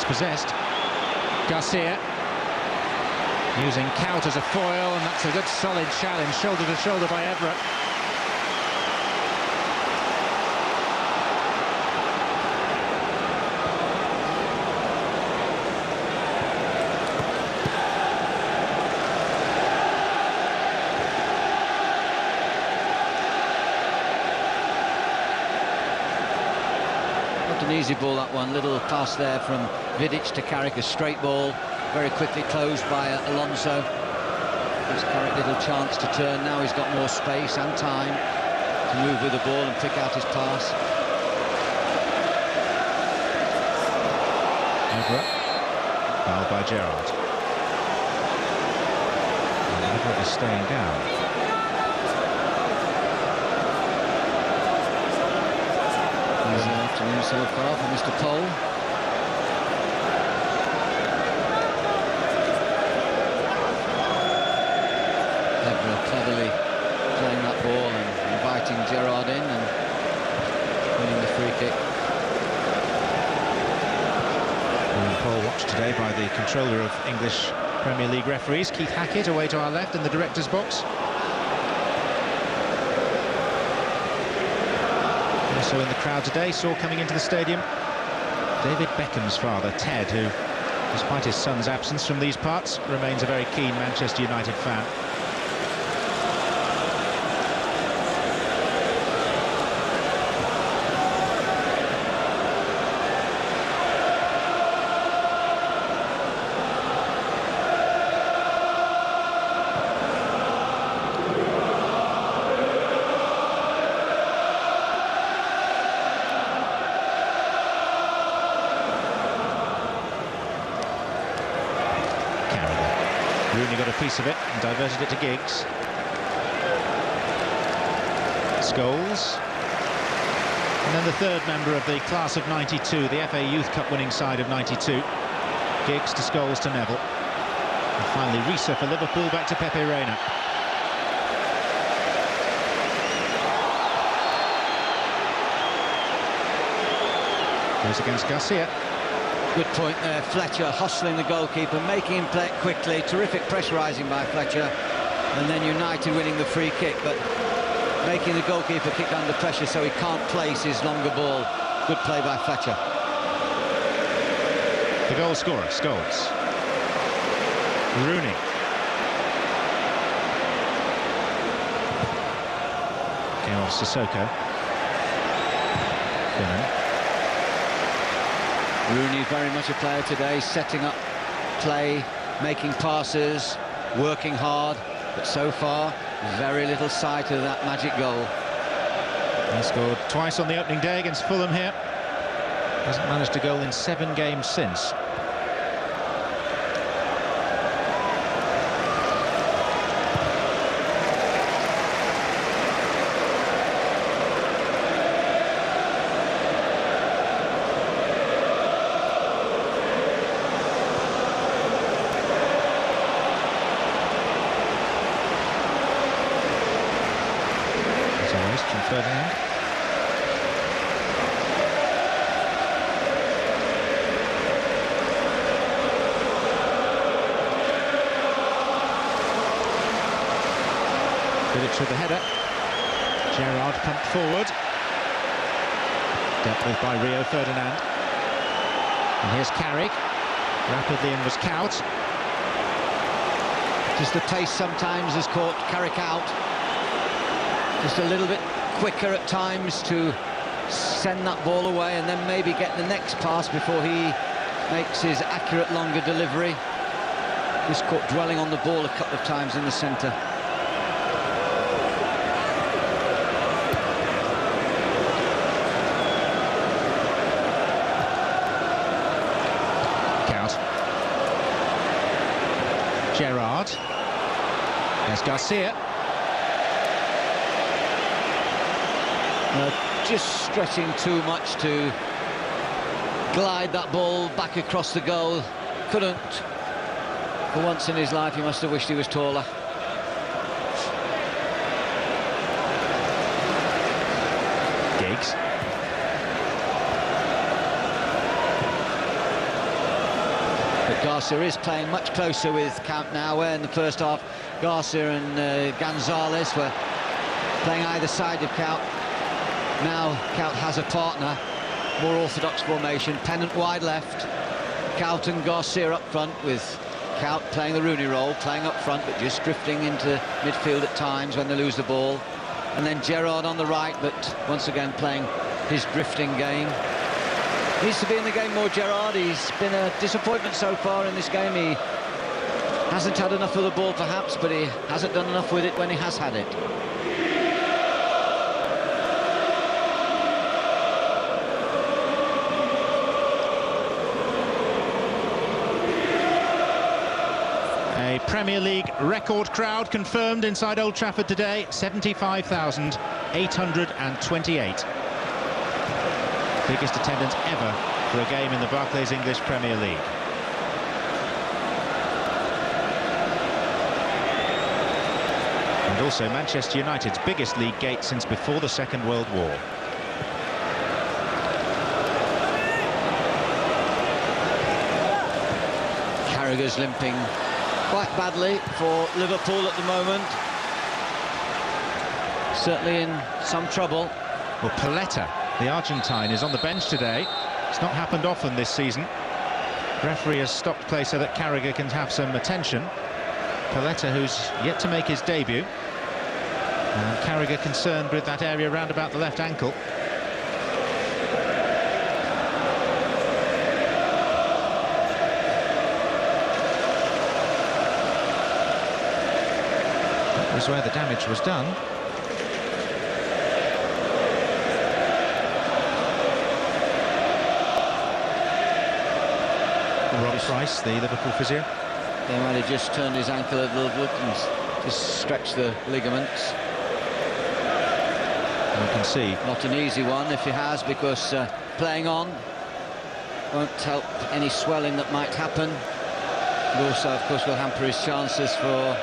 [SPEAKER 1] dispossessed. Garcia using Kuyt as a foil, and that's a good solid challenge, shoulder to shoulder by Everett.
[SPEAKER 3] Not an easy ball, that one. Little pass there from Vidic to Carrick, a straight ball, very quickly closed by Alonso. Gives Carrick little chance to turn. Now he's got more space and time to move with the ball and pick out his pass.
[SPEAKER 1] Everett, fouled by Gerrard. And Everett is staying down.
[SPEAKER 3] Good afternoon so far for Mr. Pole. Everett cleverly playing that ball and inviting Gerrard in and winning the free kick.
[SPEAKER 1] Poll watched today by the controller of English Premier League referees, Keith Hackett, away to our left in the director's box. Also in the crowd today, saw coming into the stadium David Beckham's father, Ted, who, despite his son's absence from these parts, remains a very keen Manchester United fan. Rooney got a piece of it and diverted it to Giggs. Scholes. And then the third member of the class of '92, the FA Youth Cup winning side of '92. Giggs to Scholes to Neville. And finally Reina for Liverpool, back to Jose Reina. Goes against Garcia.
[SPEAKER 3] Good point there, Fletcher hustling the goalkeeper, making him play it quickly. Terrific pressurising by Fletcher, and then United winning the free kick, but making the goalkeeper kick under pressure so he can't place his longer ball. Good play by Fletcher.
[SPEAKER 1] The goal scorer, Scholes. Rooney. Came off Sissoko. Finnan.
[SPEAKER 3] Rooney very much a player today, setting up play, making passes, working hard, but so far very little sight of that magic goal.
[SPEAKER 1] He scored twice on the opening day against Fulham here. Hasn't managed a goal in 7 games since. From Ferdinand. Vidic with the header. Gerrard pumped forward. Dealt with by Rio Ferdinand. And here's Carrick. Rapidly in was Kuyt.
[SPEAKER 3] Just the pace sometimes has caught Carrick out. Just a little bit quicker at times to send that ball away and then maybe get the next pass before he makes his accurate longer delivery. Just caught dwelling on the ball a couple of times in the centre.
[SPEAKER 1] Kuyt. Gerrard. There's Garcia.
[SPEAKER 3] Just stretching too much to glide that ball back across the goal. Couldn't. For once in his life, he must have wished he was taller.
[SPEAKER 1] Giggs.
[SPEAKER 3] Garcia is playing much closer with Kuyt now, where in the first half Garcia and Gonzalez were playing either side of Kuyt. Now Kuyt has a partner, more orthodox formation, Pennant wide left, Kuyt and Garcia up front, with Kuyt playing the Rooney role, playing up front but just drifting into midfield at times when they lose the ball, and then Gerrard on the right, but once again playing his drifting game. Needs to be in the game more, Gerrard. He's been a disappointment so far in this game. He hasn't had enough of the ball perhaps, but he hasn't done enough with it when he has had it.
[SPEAKER 1] A Premier League record crowd confirmed inside Old Trafford today, 75,828. Biggest attendance ever for a game in the Barclays English Premier League. And also Manchester United's biggest league gate since before the Second World War.
[SPEAKER 3] Carragher's limping quite badly for Liverpool at the moment. Certainly in some trouble.
[SPEAKER 1] Well, Paletta, the Argentine, is on the bench today. It's not happened often this season. Referee has stopped play so that Carragher can have some attention. Paletta, who's yet to make his debut. Carragher concerned with that area round about the left ankle. That was where the damage was done. Rob Price, the Liverpool physio.
[SPEAKER 3] They might have just turned his ankle a little bit and just stretched the ligaments.
[SPEAKER 1] You can see.
[SPEAKER 3] Not an easy one if he has, because playing on won't help any swelling that might happen. And also, of course, will hamper his chances for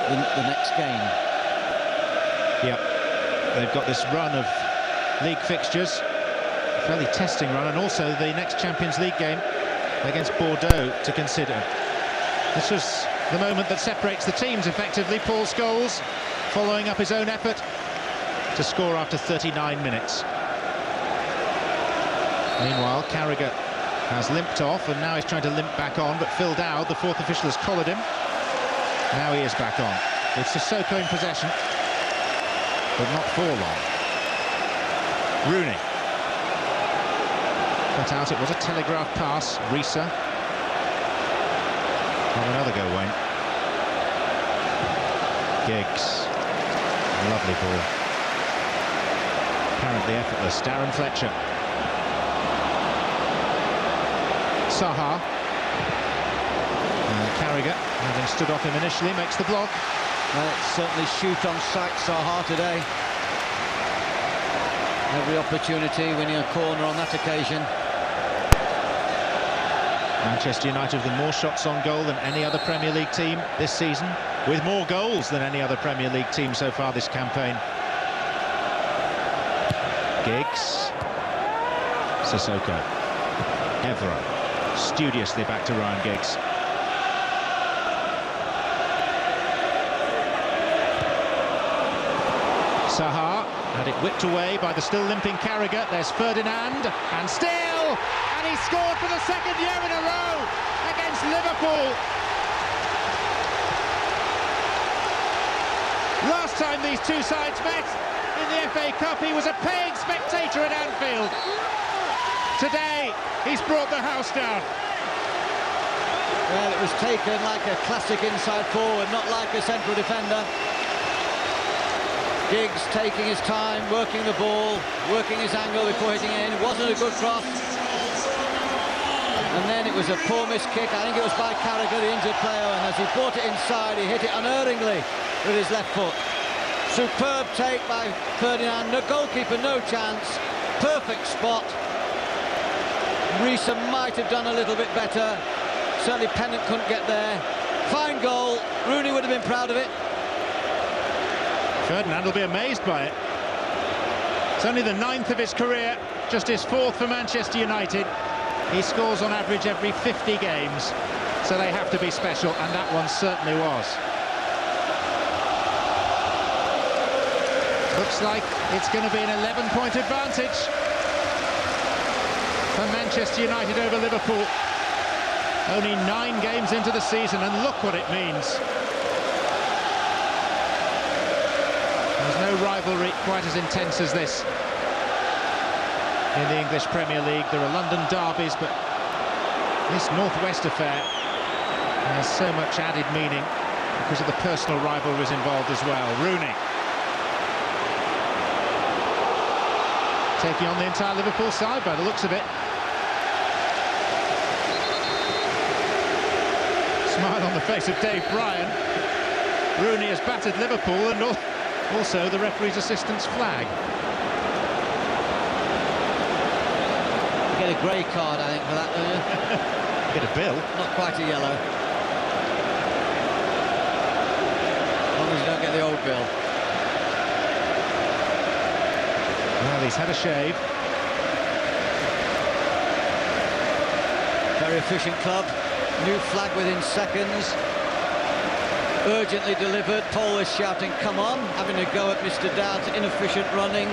[SPEAKER 3] the next game.
[SPEAKER 1] Yep. They've got this run of league fixtures. A fairly testing run, and also the next Champions League game against Bordeaux to consider. This was the moment that separates the teams effectively. Paul Scholes following up his own effort to score after 39 minutes. Meanwhile, Carragher has limped off and now he's trying to limp back on, but Phil Dowd, the fourth official, has collared him. Now he is back on. It's Sissoko in possession, but not for long. Rooney. Cut out, it was a telegraph pass. Risa. Have another go, Wayne. Giggs. Lovely ball. Apparently effortless. Darren Fletcher. Saha. And Carragher, having stood off him initially, makes the block.
[SPEAKER 3] Well, it's certainly shoot on sight, Saha, today. Every opportunity, winning a corner on that occasion.
[SPEAKER 1] Manchester United with more shots on goal than any other Premier League team this season, with more goals than any other Premier League team so far this campaign. Giggs. Sissoko. Evra. Studiously back to Ryan Giggs. Saha had it whipped away by the still limping Carragher. There's Ferdinand, and still, and he scored for the second year in a row against Liverpool. Last time these two sides met in the FA Cup, he was a paying spectator at Anfield. Today, he's brought the house down.
[SPEAKER 3] Well, it was taken like a classic inside forward, not like a central defender. Giggs taking his time, working the ball, working his angle before hitting it in. It wasn't a good cross. And then it was a poor missed kick. I think it was by Carragher, the injured player, and as he brought it inside, he hit it unerringly with his left foot. Superb take by Ferdinand. The goalkeeper, no chance. Perfect spot. Risa might have done a little bit better. Certainly Pennant couldn't get there. Fine goal. Rooney would have been proud of it.
[SPEAKER 1] Ferdinand will be amazed by it. It's only the 9th of his career, just his 4th for Manchester United. He scores on average every 50 games, so they have to be special, and that one certainly was. Looks like it's going to be an 11-point advantage for Manchester United over Liverpool. Only 9 games into the season, and look what it means. There's no rivalry quite as intense as this in the English Premier League. There are London derbies, but this Northwest affair has so much added meaning because of the personal rivalries involved as well. Rooney taking on the entire Liverpool side by the looks of it. Smile on the face of Dave Bryan. Rooney has battered Liverpool, and also the referee's assistant's flag.
[SPEAKER 3] You get a grey card, I think, for that, don't you?
[SPEAKER 1] Get a bill.
[SPEAKER 3] Not quite a yellow. As long as you don't get the old bill.
[SPEAKER 1] Well, he's had a shave.
[SPEAKER 3] Very efficient club. New flag within seconds. Urgently delivered. Paul is shouting, come on, having a go at Mr. Dowd's inefficient running.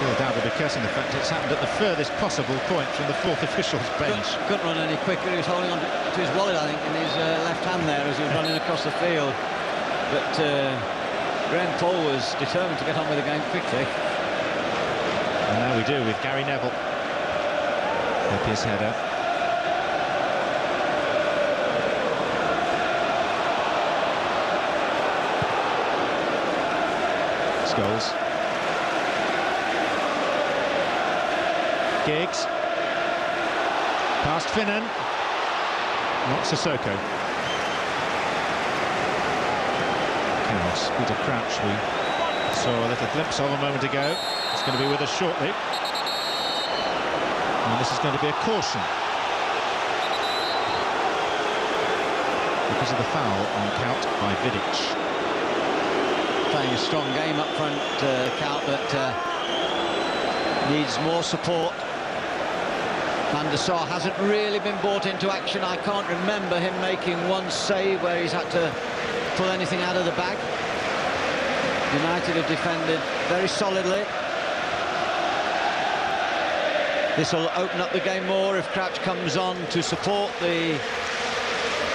[SPEAKER 1] Phil Dowd will be cursing the fact it's happened at the furthest possible point from the fourth official's bench.
[SPEAKER 3] Couldn't run any quicker. He was holding on to his wallet, I think, in his left hand there as he was running across the field. But Graham Paul was determined to get on with the game quickly.
[SPEAKER 1] And now we do with Gary Neville. Up his header. Scholes. Giggs. Past Finnan. Not Sissoko. Chaos. Peter Crouch, we saw a little glimpse of a moment ago. It's going to be with us shortly. And this is going to be a caution because of the foul on Kuyt by Vidic.
[SPEAKER 3] Playing a strong game up front, Kuyt, but needs more support. Van der Sar hasn't really been brought into action. I can't remember him making one save where he's had to pull anything out of the bag. United have defended very solidly. This will open up the game more if Crouch comes on to support the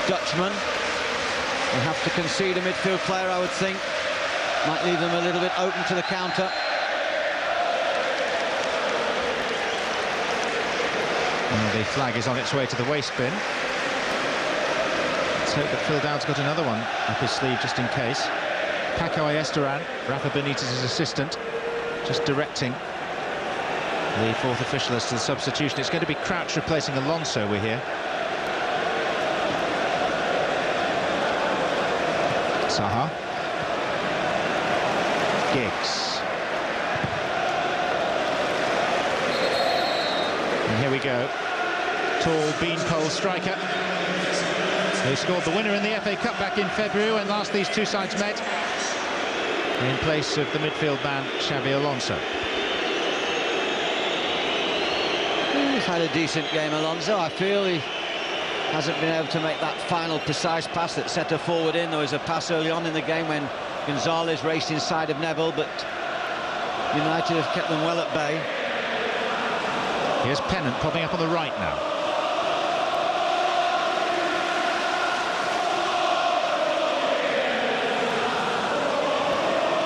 [SPEAKER 3] Dutchman. They have to concede a midfield player, I would think. Might leave them a little bit open to the counter.
[SPEAKER 1] Well, the flag is on its way to the waste bin. Let's hope that Phil Dowd's got another one up his sleeve just in case. Paco Ayestaran, Rafa Benitez's assistant, just directing the fourth official as to the substitution. It's going to be Crouch replacing Alonso, we hear. Saha. Giggs. And here we go. Tall beanpole striker who scored the winner in the FA Cup back in February when last these two sides met, in place of the midfield man Xabi Alonso.
[SPEAKER 3] He's had a decent game, Alonso. I feel he hasn't been able to make that final precise pass that set her forward in. There was a pass early on in the game when Gonzalez raced inside of Neville, but United have kept them well at bay.
[SPEAKER 1] Here's Pennant popping up on the right now.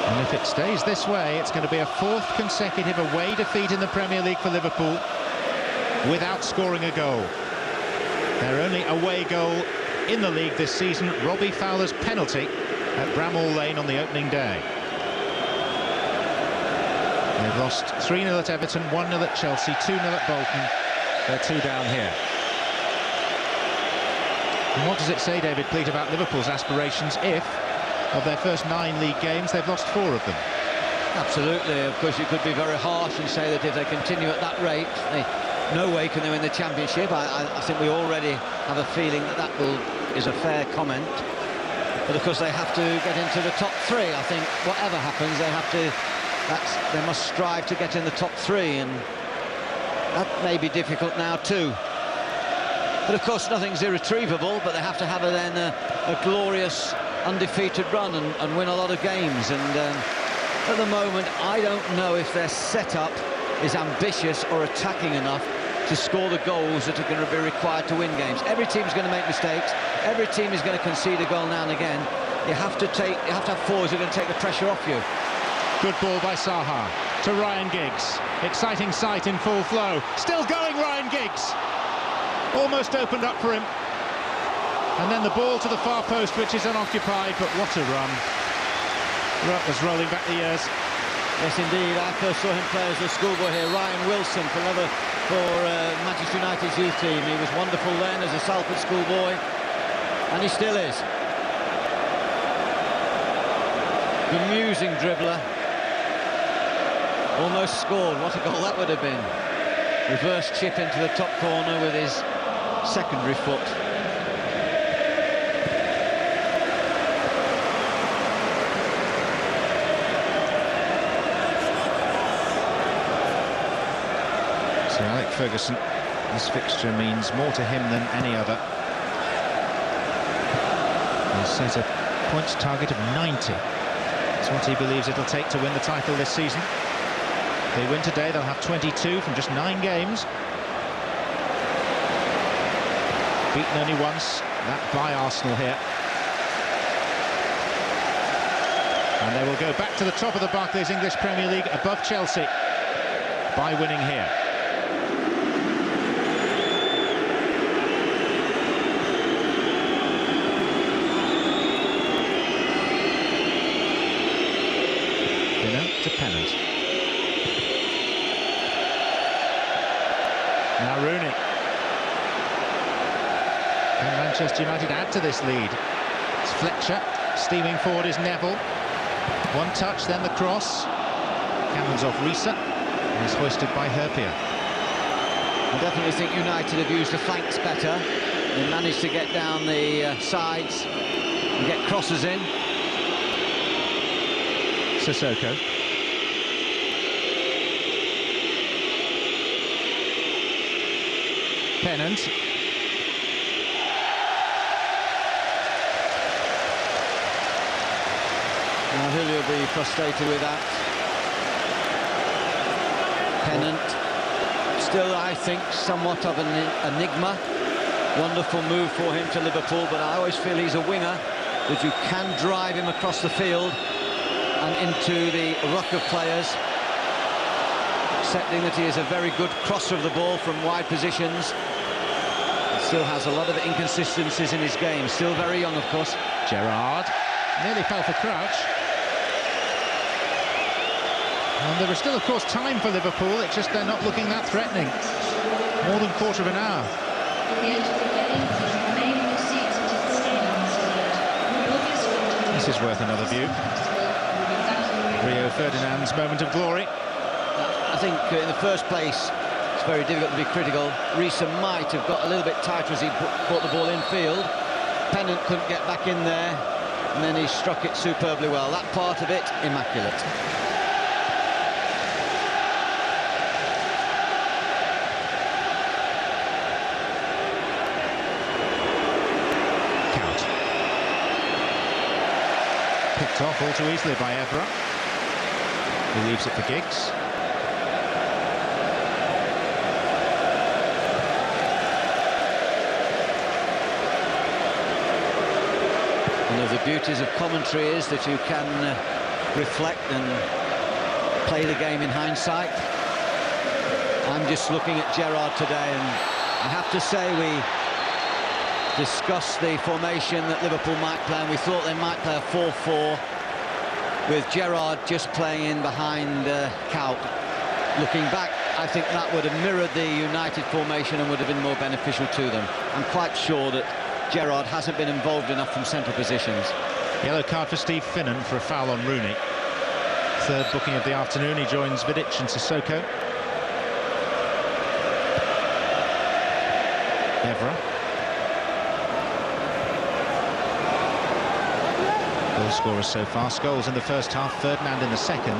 [SPEAKER 1] And if it stays this way, it's going to be a fourth consecutive away defeat in the Premier League for Liverpool without scoring a goal. Their only away goal in the league this season, Robbie Fowler's penalty at Bramall Lane on the opening day. They've lost 3-0 at Everton, 1-0 at Chelsea, 2-0 at Bolton. They're 2 down here. And what does it say, David Pleat, about Liverpool's aspirations if, of their first 9 league games, they've lost 4 of them?
[SPEAKER 3] Absolutely. Of course, you could be very harsh and say that if they continue at that rate, no way can they win the Championship. I think we already have a feeling that that is a fair comment. But of course, they have to get into the top 3. I think whatever happens, they have to. They must strive to get in the top 3, and That may be difficult now too. But of course nothing's irretrievable, but they have to have a glorious undefeated run and win a lot of games. And at the moment, I don't know if their setup is ambitious or attacking enough to score the goals that are going to be required to win games. Every team's going to make mistakes. Every team is going to concede a goal now and again. You have to have forwards who are going to take the pressure off you.
[SPEAKER 1] Good ball by Saha to Ryan Giggs. Exciting sight in full flow. Still going, Ryan Giggs. Almost opened up for him. And then the ball to the far post, which is unoccupied, but what a run. Was rolling back the years.
[SPEAKER 3] Yes, indeed. I first saw him play as a schoolboy here. Ryan Wilson for Manchester United's youth team. He was wonderful then as a Salford schoolboy, and he still is. Amusing dribbler. Almost scored. What a goal that would have been. Reverse chip into the top corner with his secondary foot.
[SPEAKER 1] So Alec Ferguson, this fixture means more to him than any other. He's set a points target of 90. That's what he believes it'll take to win the title this season. If they win today, they'll have 22 from just 9 games. Beaten only once, that by Arsenal here. And they will go back to the top of the Barclays English Premier League above Chelsea by winning here. To Pennant. Now Rooney. Can Manchester United add to this lead? It's Fletcher. Steaming forward is Neville. One touch, then the cross. Cannons off Risa. And is hoisted by Herpier.
[SPEAKER 3] I definitely think United have used the flanks better. They managed to get down the sides and get crosses in.
[SPEAKER 1] Sissoko. Pennant.
[SPEAKER 3] Now Hilly will be frustrated with that. Pennant, still I think somewhat of an enigma. Wonderful move for him to Liverpool, but I always feel he's a winger that you can drive him across the field and into the ruck of players, accepting that he is a very good crosser of the ball from wide positions. Still has a lot of inconsistencies in his game. Still very young, of course.
[SPEAKER 1] Gerrard nearly fell for Crouch. And there is still, of course, time for Liverpool. It's just they're not looking that threatening. More than a quarter of an hour. This is worth another view. Rio Ferdinand's moment of glory.
[SPEAKER 3] I think in the first place, it's very difficult to be critical. Risa might have got a little bit tighter as he brought the ball in field. Pennant couldn't get back in there, and then he struck it superbly well. That part of it, immaculate.
[SPEAKER 1] Count. Picked off all too easily by Evra. He leaves it for Giggs.
[SPEAKER 3] One of the beauties of commentary is that you can reflect and play the game in hindsight. I'm just looking at Gerrard today, and I have to say we discussed the formation that Liverpool might play, and we thought they might play a 4-4 with Gerrard just playing in behind Kuyt. Looking back, I think that would have mirrored the United formation and would have been more beneficial to them. I'm quite sure that Gerrard hasn't been involved enough from central positions.
[SPEAKER 1] Yellow card for Steve Finnan for a foul on Rooney. Third booking of the afternoon. He joins Vidic and Sissoko. Evra. Goal scorers so far. Scholes in the first half, Ferdinand in the second.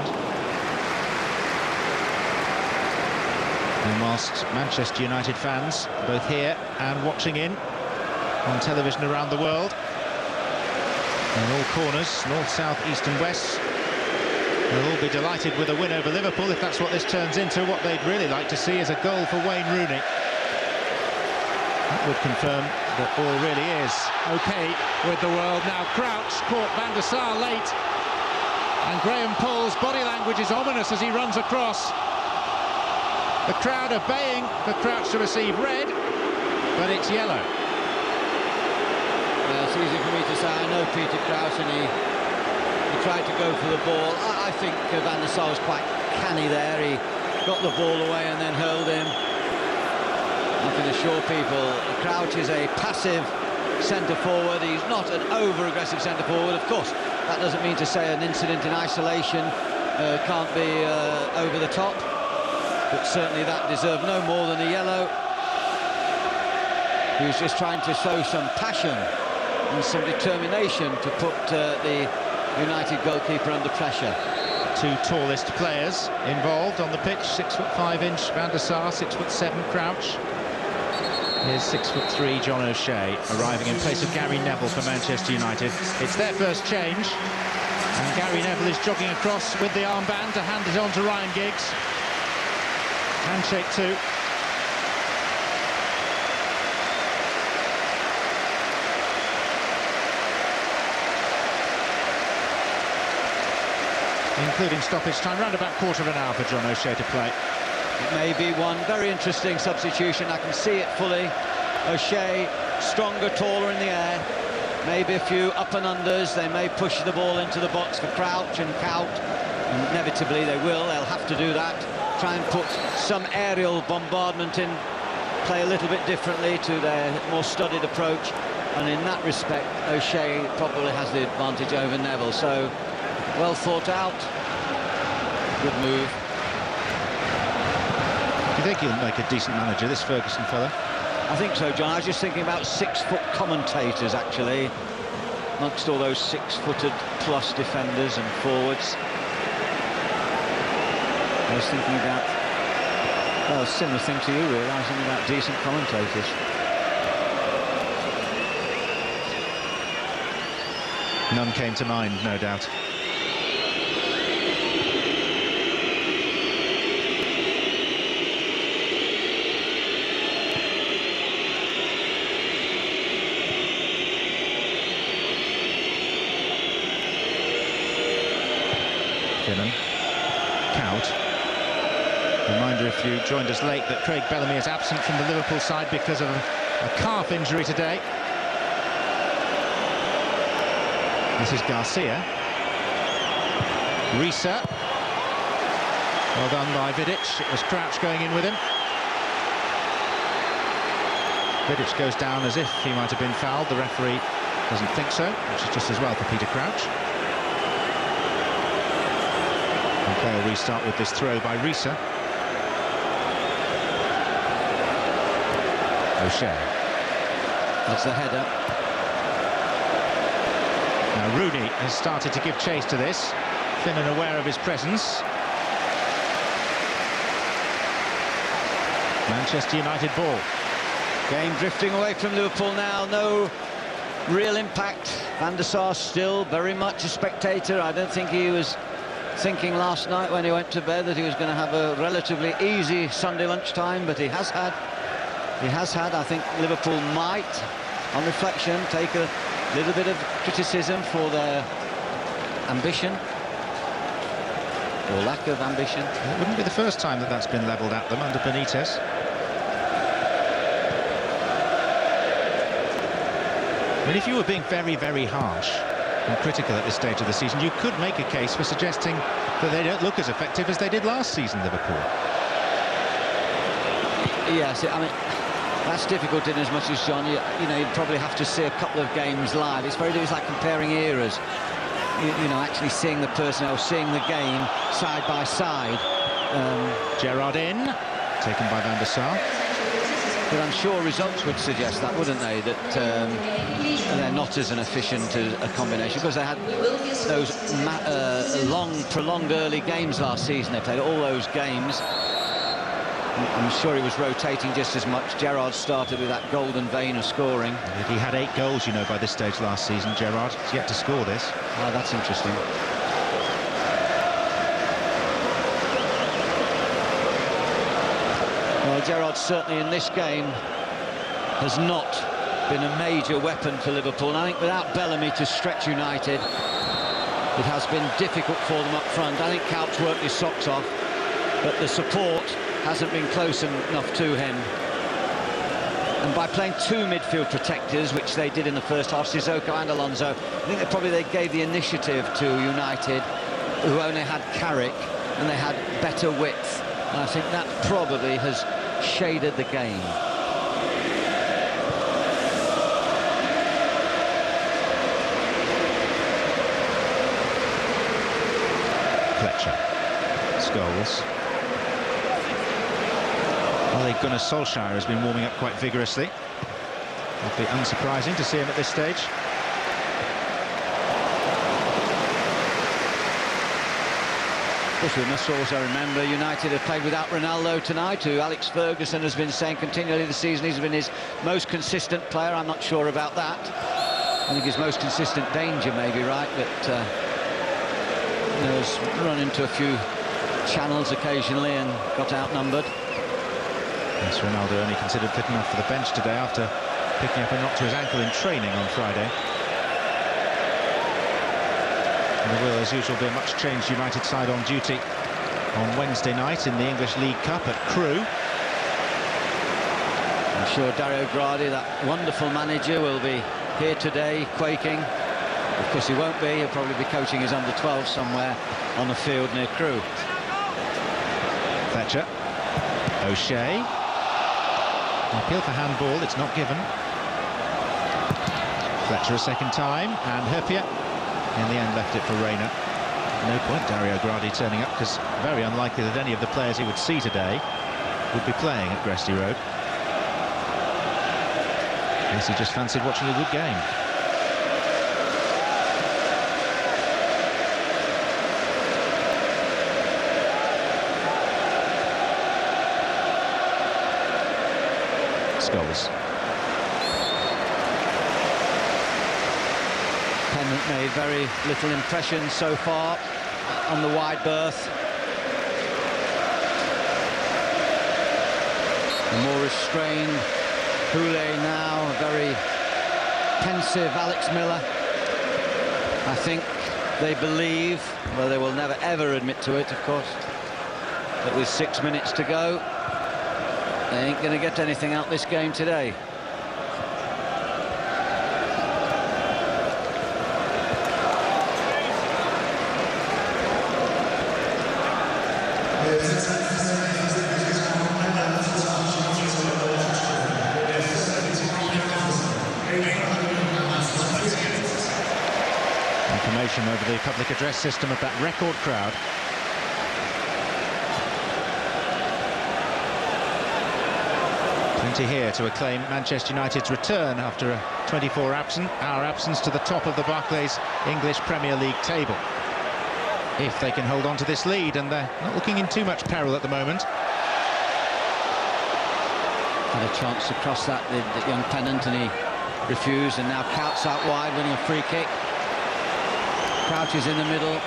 [SPEAKER 1] And whilst Manchester United fans, both here and watching in on television around the world, in all corners, north, south, east and west, they'll all be delighted with a win over Liverpool. If that's what this turns into, what they'd really like to see is a goal for Wayne Rooney. That would confirm that all really is okay with the world. Now Crouch caught Van der Sar late, and Graham Poll's body language is ominous as he runs across. The crowd are baying for Crouch to receive red, but it's yellow.
[SPEAKER 3] Well, it's easy for me to say. I know Peter Crouch, and he tried to go for the ball. I think Van der Sar was quite canny there. He got the ball away and then hurled him. I can assure people, Crouch is a passive centre-forward. He's not an over-aggressive centre-forward. Of course, that doesn't mean to say an incident in isolation can't be over the top, but certainly that deserved no more than a yellow. He was just trying to show some passion and some determination to put the United goalkeeper under pressure.
[SPEAKER 1] Two tallest players involved on the pitch, 6'5" Van der Sar, 6'7" Crouch. Here's 6'3" John O'Shea arriving in place of Gary Neville for Manchester United. It's their first change, and Gary Neville is jogging across with the armband to hand it on to Ryan Giggs. Handshake too. Including stoppage time, round about quarter of an hour for John O'Shea to play.
[SPEAKER 3] It may be one very interesting substitution. I can see it fully. O'Shea, stronger, taller in the air. Maybe a few up and unders. They may push the ball into the box for Crouch and Kuyt. Inevitably they will. They'll have to do that. Try and put some aerial bombardment in. Play a little bit differently to their more studied approach. And in that respect, O'Shea probably has the advantage over Neville. So, well thought out. Good move.
[SPEAKER 1] Do you think he'll make a decent manager, this Ferguson fella?
[SPEAKER 3] I think so, John. I was just thinking about 6-foot commentators, actually, amongst all those 6-footed plus defenders and forwards. I was thinking about, well, a similar thing to you, really. I was thinking about decent commentators.
[SPEAKER 1] None came to mind, no doubt. Kuyt. Reminder, if you joined us late, that Craig Bellamy is absent from the Liverpool side because of a calf injury today. This is Garcia. Risa. Well done by Vidic. It was Crouch going in with him. Vidic goes down as if he might have been fouled. The referee doesn't think so, which is just as well for Peter Crouch. They'll restart with this throw by Risa. O'Shea.
[SPEAKER 3] That's the header.
[SPEAKER 1] Now Rooney has started to give chase to this. Finnan aware of his presence. Manchester United ball.
[SPEAKER 3] Game drifting away from Liverpool now. No real impact. Van der Sar still very much a spectator. I don't think he was thinking last night when he went to bed that he was going to have a relatively easy Sunday lunchtime, but he has had. I think Liverpool might, on reflection, take a little bit of criticism for their ambition, or lack of ambition.
[SPEAKER 1] It wouldn't be the first time that that's been levelled at them under Benitez. I mean, if you were being very, very harsh and critical at this stage of the season, you could make a case for suggesting that they don't look as effective as they did last season, Liverpool.
[SPEAKER 3] Yes, I mean, that's difficult in as much as, John, you know, you'd probably have to see a couple of games live. It's like comparing eras. You know, actually seeing the personnel, seeing the game side by side.
[SPEAKER 1] Gerrard in, taken by Van der Sar.
[SPEAKER 3] But I'm sure results would suggest that, wouldn't they? That they're not as an efficient a combination, because they had those long, prolonged early games last season. They played all those games. I'm sure he was rotating just as much. Gerrard started with that golden vein of scoring.
[SPEAKER 1] He had 8 goals, you know, by this stage last season. Gerrard has yet to score this.
[SPEAKER 3] Oh, that's interesting. Well, Gerrard certainly in this game has not been a major weapon for Liverpool. And I think without Bellamy to stretch United, it has been difficult for them up front. I think Kuyt's worked his socks off, but the support hasn't been close enough to him. And by playing 2 midfield protectors, which they did in the first half, Sissoko and Alonso, I think they gave the initiative to United, who only had Carrick, and they had better width. And I think that probably has shaded the game.
[SPEAKER 1] Fletcher. Scholes. Ole Gunnar Solskjaer has been warming up quite vigorously. It'd be unsurprising to see him at this stage.
[SPEAKER 3] Of course, we must also remember United have played without Ronaldo tonight, who Alex Ferguson has been saying continually this season he's been his most consistent player. I'm not sure about that. I think his most consistent danger may be right, but you know, has run into a few channels occasionally and got outnumbered.
[SPEAKER 1] Yes, Ronaldo only considered fit enough for the bench today after picking up a knock to his ankle in training on Friday. And there will, as usual, be a much changed United side on duty on Wednesday night in the English League Cup at Crewe.
[SPEAKER 3] I'm sure Dario Gradi, that wonderful manager, will be here today, quaking. Of course, he won't be. He'll probably be coaching his under-12 somewhere on the field near Crewe.
[SPEAKER 1] Fletcher. O'Shea. Appeal for handball, it's not given. Fletcher a second time, and Hyypiä in the end left it for Reina. No point Dario Gradi turning up, because very unlikely that any of the players he would see today would be playing at Gresty Road. Yes, he just fancied watching a good game. Scholes.
[SPEAKER 3] Pennant made very little impression so far on the wide berth. The more restrained Houle now, a very pensive Alex Miller. I think they believe, though they will never ever admit to it, of course, that with 6 minutes to go, they ain't going to get anything out this game today.
[SPEAKER 1] Information over the public address system of that record crowd. Plenty here to acclaim Manchester United's return after a 24-hour absence to the top of the Barclays English Premier League table. If they can hold on to this lead, and they're not looking in too much peril at the moment.
[SPEAKER 3] Had a chance to cross that, the young Pennant, and he refused, and now Kuyt's out wide winning a free kick. Crouch is in the middle.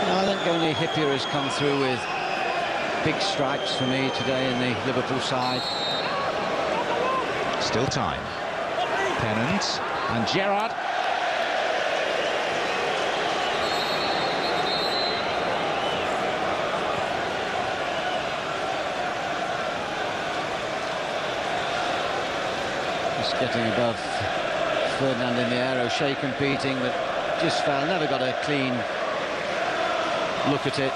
[SPEAKER 3] I think only Hyypiä has come through with big stripes for me today in the Liverpool side.
[SPEAKER 1] Still time. Pennant and Gerrard.
[SPEAKER 3] Just getting above Ferdinand in the air. O'Shea competing, but just fell. Never got a clean look at it.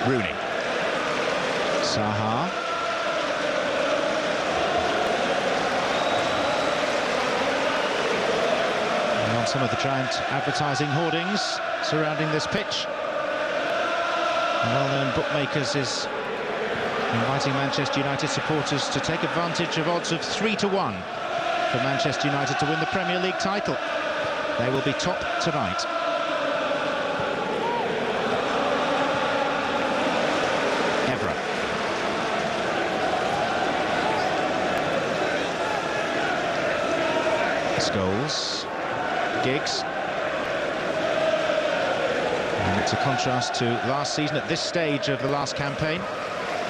[SPEAKER 1] Rooney. Saha. And on some of the giant advertising hoardings surrounding this pitch, well-known bookmakers is inviting Manchester United supporters to take advantage of odds of 3-1 for Manchester United to win the Premier League title. They will be top tonight. Evra. Scholes. Giggs. And it's a contrast to last season at this stage of the last campaign.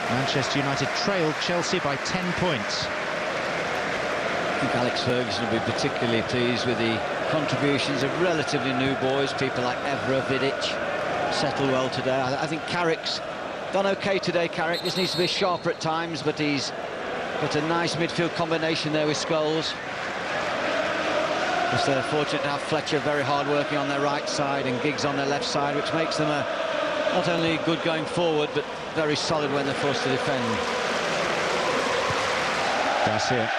[SPEAKER 1] Manchester United trailed Chelsea by 10 points.
[SPEAKER 3] I think Alex Ferguson will be particularly pleased with the contributions of relatively new boys, people like Evra, Vidic, settled well today. I think Carrick's done okay today. Carrick just needs to be sharper at times, but he's got a nice midfield combination there with Scholes. Because they're fortunate to have Fletcher very hard working on their right side and Giggs on their left side, which makes them not only good going forward, but very solid when they're forced to defend.
[SPEAKER 1] Garcia.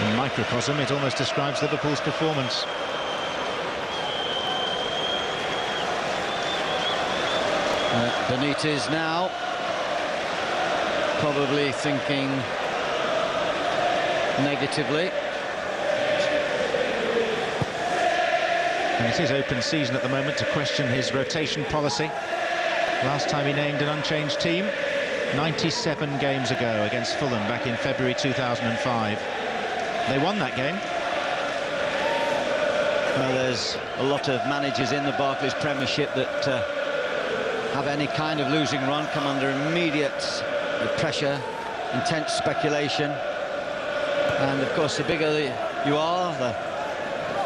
[SPEAKER 1] In microcosm, it almost describes Liverpool's performance.
[SPEAKER 3] Benitez now probably thinking negatively.
[SPEAKER 1] And it is open season at the moment to question his rotation policy. Last time he named an unchanged team, 97 games ago against Fulham back in February 2005. They won that game.
[SPEAKER 3] Well, there's a lot of managers in the Barclays Premiership that have any kind of losing run come under immediate pressure, intense speculation. And of course, the bigger you are,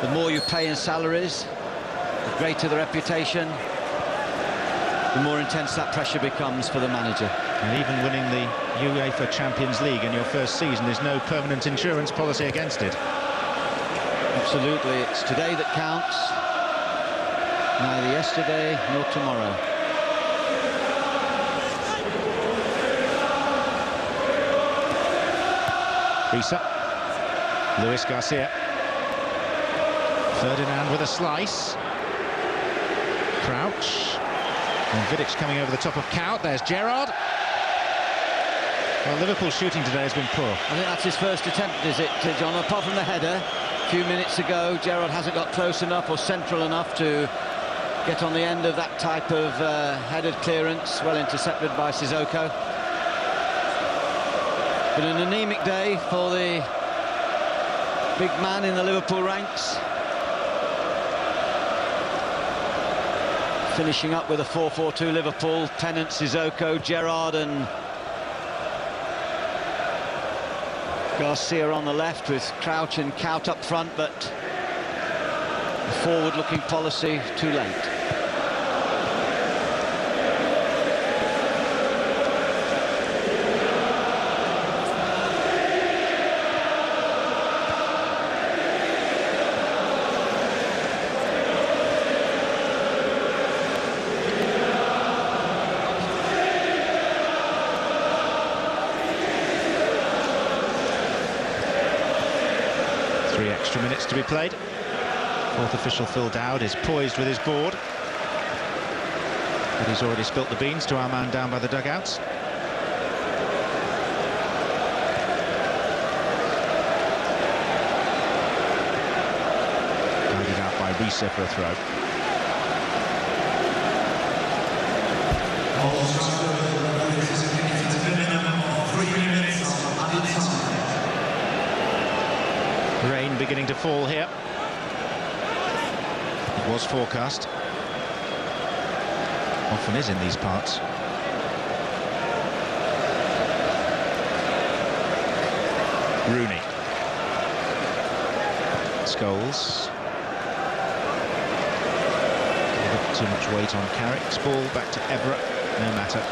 [SPEAKER 3] the more you pay in salaries, the greater the reputation, the more intense that pressure becomes for the manager.
[SPEAKER 1] And even winning the UEFA Champions League in your first season is no permanent insurance policy against it.
[SPEAKER 3] Absolutely, it's today that counts, neither yesterday nor tomorrow.
[SPEAKER 1] Risa. Luis Garcia. Ferdinand with a slice. Crouch. And Vidic coming over the top of Kuyt. There's Gerrard. Well, Liverpool's shooting today has been poor.
[SPEAKER 3] I think that's his first attempt, is it, John? Apart from the header a few minutes ago, Gerrard hasn't got close enough or central enough to get on the end of that type of headed clearance, well intercepted by Sissoko. But an anemic day for the big man in the Liverpool ranks. Finishing up with a 4-4-2 Liverpool, Tennant, Sissoko, Gerrard and Garcia on the left, with Crouch and Kuyt up front, but a forward-looking policy too late.
[SPEAKER 1] Extra minutes to be played. Fourth official Phil Dowd is poised with his board, but he's already spilt the beans to our man down by the dugouts. Guided out by Risa for a throw. Rain beginning to fall here. It was forecast. Often is in these parts. Rooney. Scholes. A bit too much weight on Carrick's ball. Back to Evra. No matter.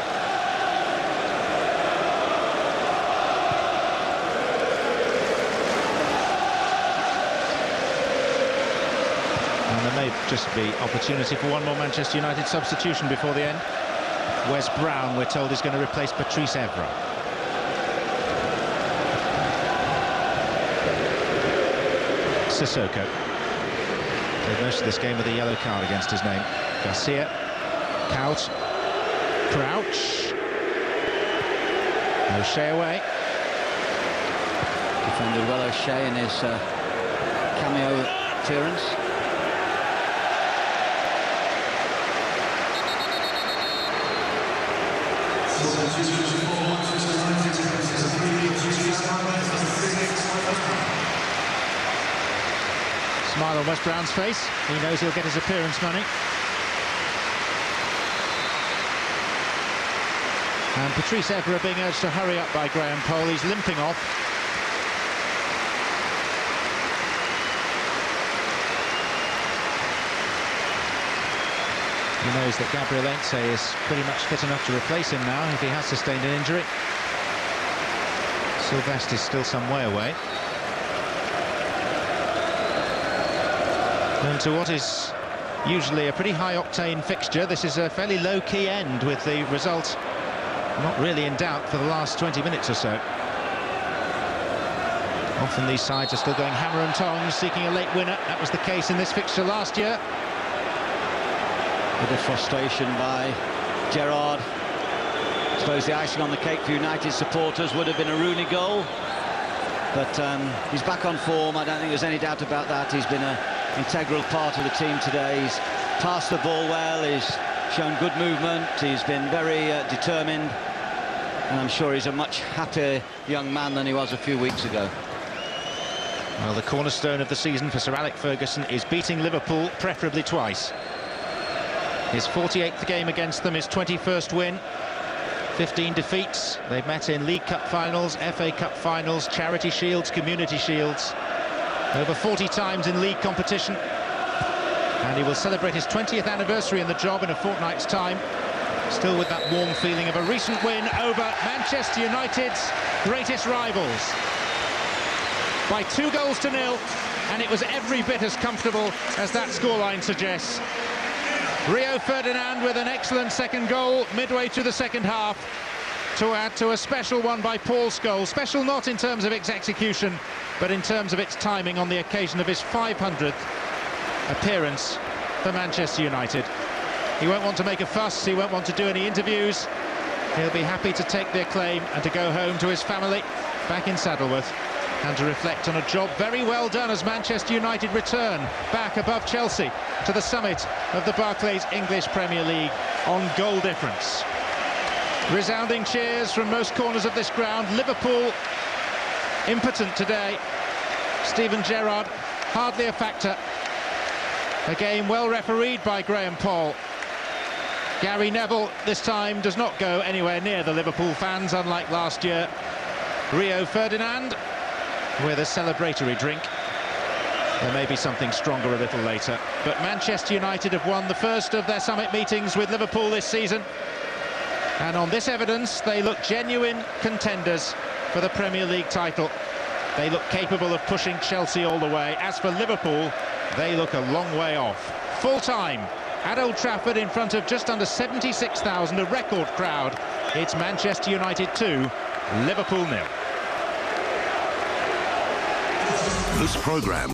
[SPEAKER 1] And there may just be opportunity for one more Manchester United substitution before the end. Wes Brown, we're told, is going to replace Patrice Evra. Sissoko played most of this game with a yellow card against his name. Garcia, Kuyt, Crouch, O'Shea away.
[SPEAKER 3] Defended well O'Shea in his cameo appearance.
[SPEAKER 1] Smile on West Brown's face. He knows he'll get his appearance money. And Patrice Evra being urged to hurry up by Graham Poll. He's limping off. He knows that Gabriel Ence is pretty much fit enough to replace him now if he has sustained an injury. Sylvestre is still some way away. And to what is usually a pretty high-octane fixture, this is a fairly low-key end, with the result not really in doubt for the last 20 minutes or so. Often these sides are still going hammer and tongs, seeking a late winner. That was the case in this fixture last year.
[SPEAKER 3] A bit of frustration by Gerrard. I suppose the icing on the cake for United supporters would have been a Rooney goal. But he's back on form. I don't think there's any doubt about that. He's been an integral part of the team today. He's passed the ball well. He's shown good movement. He's been very determined. And I'm sure he's a much happier young man than he was a few weeks ago.
[SPEAKER 1] Well, the cornerstone of the season for Sir Alex Ferguson is beating Liverpool, preferably twice. His 48th game against them, his 21st win. 15 defeats. They've met in League Cup finals, FA Cup finals, Charity Shields, Community Shields. Over 40 times in league competition. And he will celebrate his 20th anniversary in the job in a fortnight's time. Still with that warm feeling of a recent win over Manchester United's greatest rivals. By 2-0, and it was every bit as comfortable as that scoreline suggests. Rio Ferdinand with an excellent second goal midway through the second half to add to a special one by Paul Scholes. Special not in terms of its execution, but in terms of its timing on the occasion of his 500th appearance for Manchester United. He won't want to make a fuss, he won't want to do any interviews. He'll be happy to take the acclaim and to go home to his family back in Saddleworth and to reflect on a job very well done as Manchester United return back above Chelsea to the summit of the Barclays English Premier League on goal difference. Resounding cheers from most corners of this ground. Liverpool impotent today. Steven Gerrard hardly a factor. A game well refereed by Graham Poll. Gary Neville this time does not go anywhere near the Liverpool fans, unlike last year. Rio Ferdinand with a celebratory drink. There may be something stronger a little later. But Manchester United have won the first of their summit meetings with Liverpool this season. And on this evidence, they look genuine contenders for the Premier League title. They look capable of pushing Chelsea all the way. As for Liverpool, they look a long way off. Full time at Old Trafford in front of just under 76,000, a record crowd. It's Manchester United 2, Liverpool 0.
[SPEAKER 4] This programme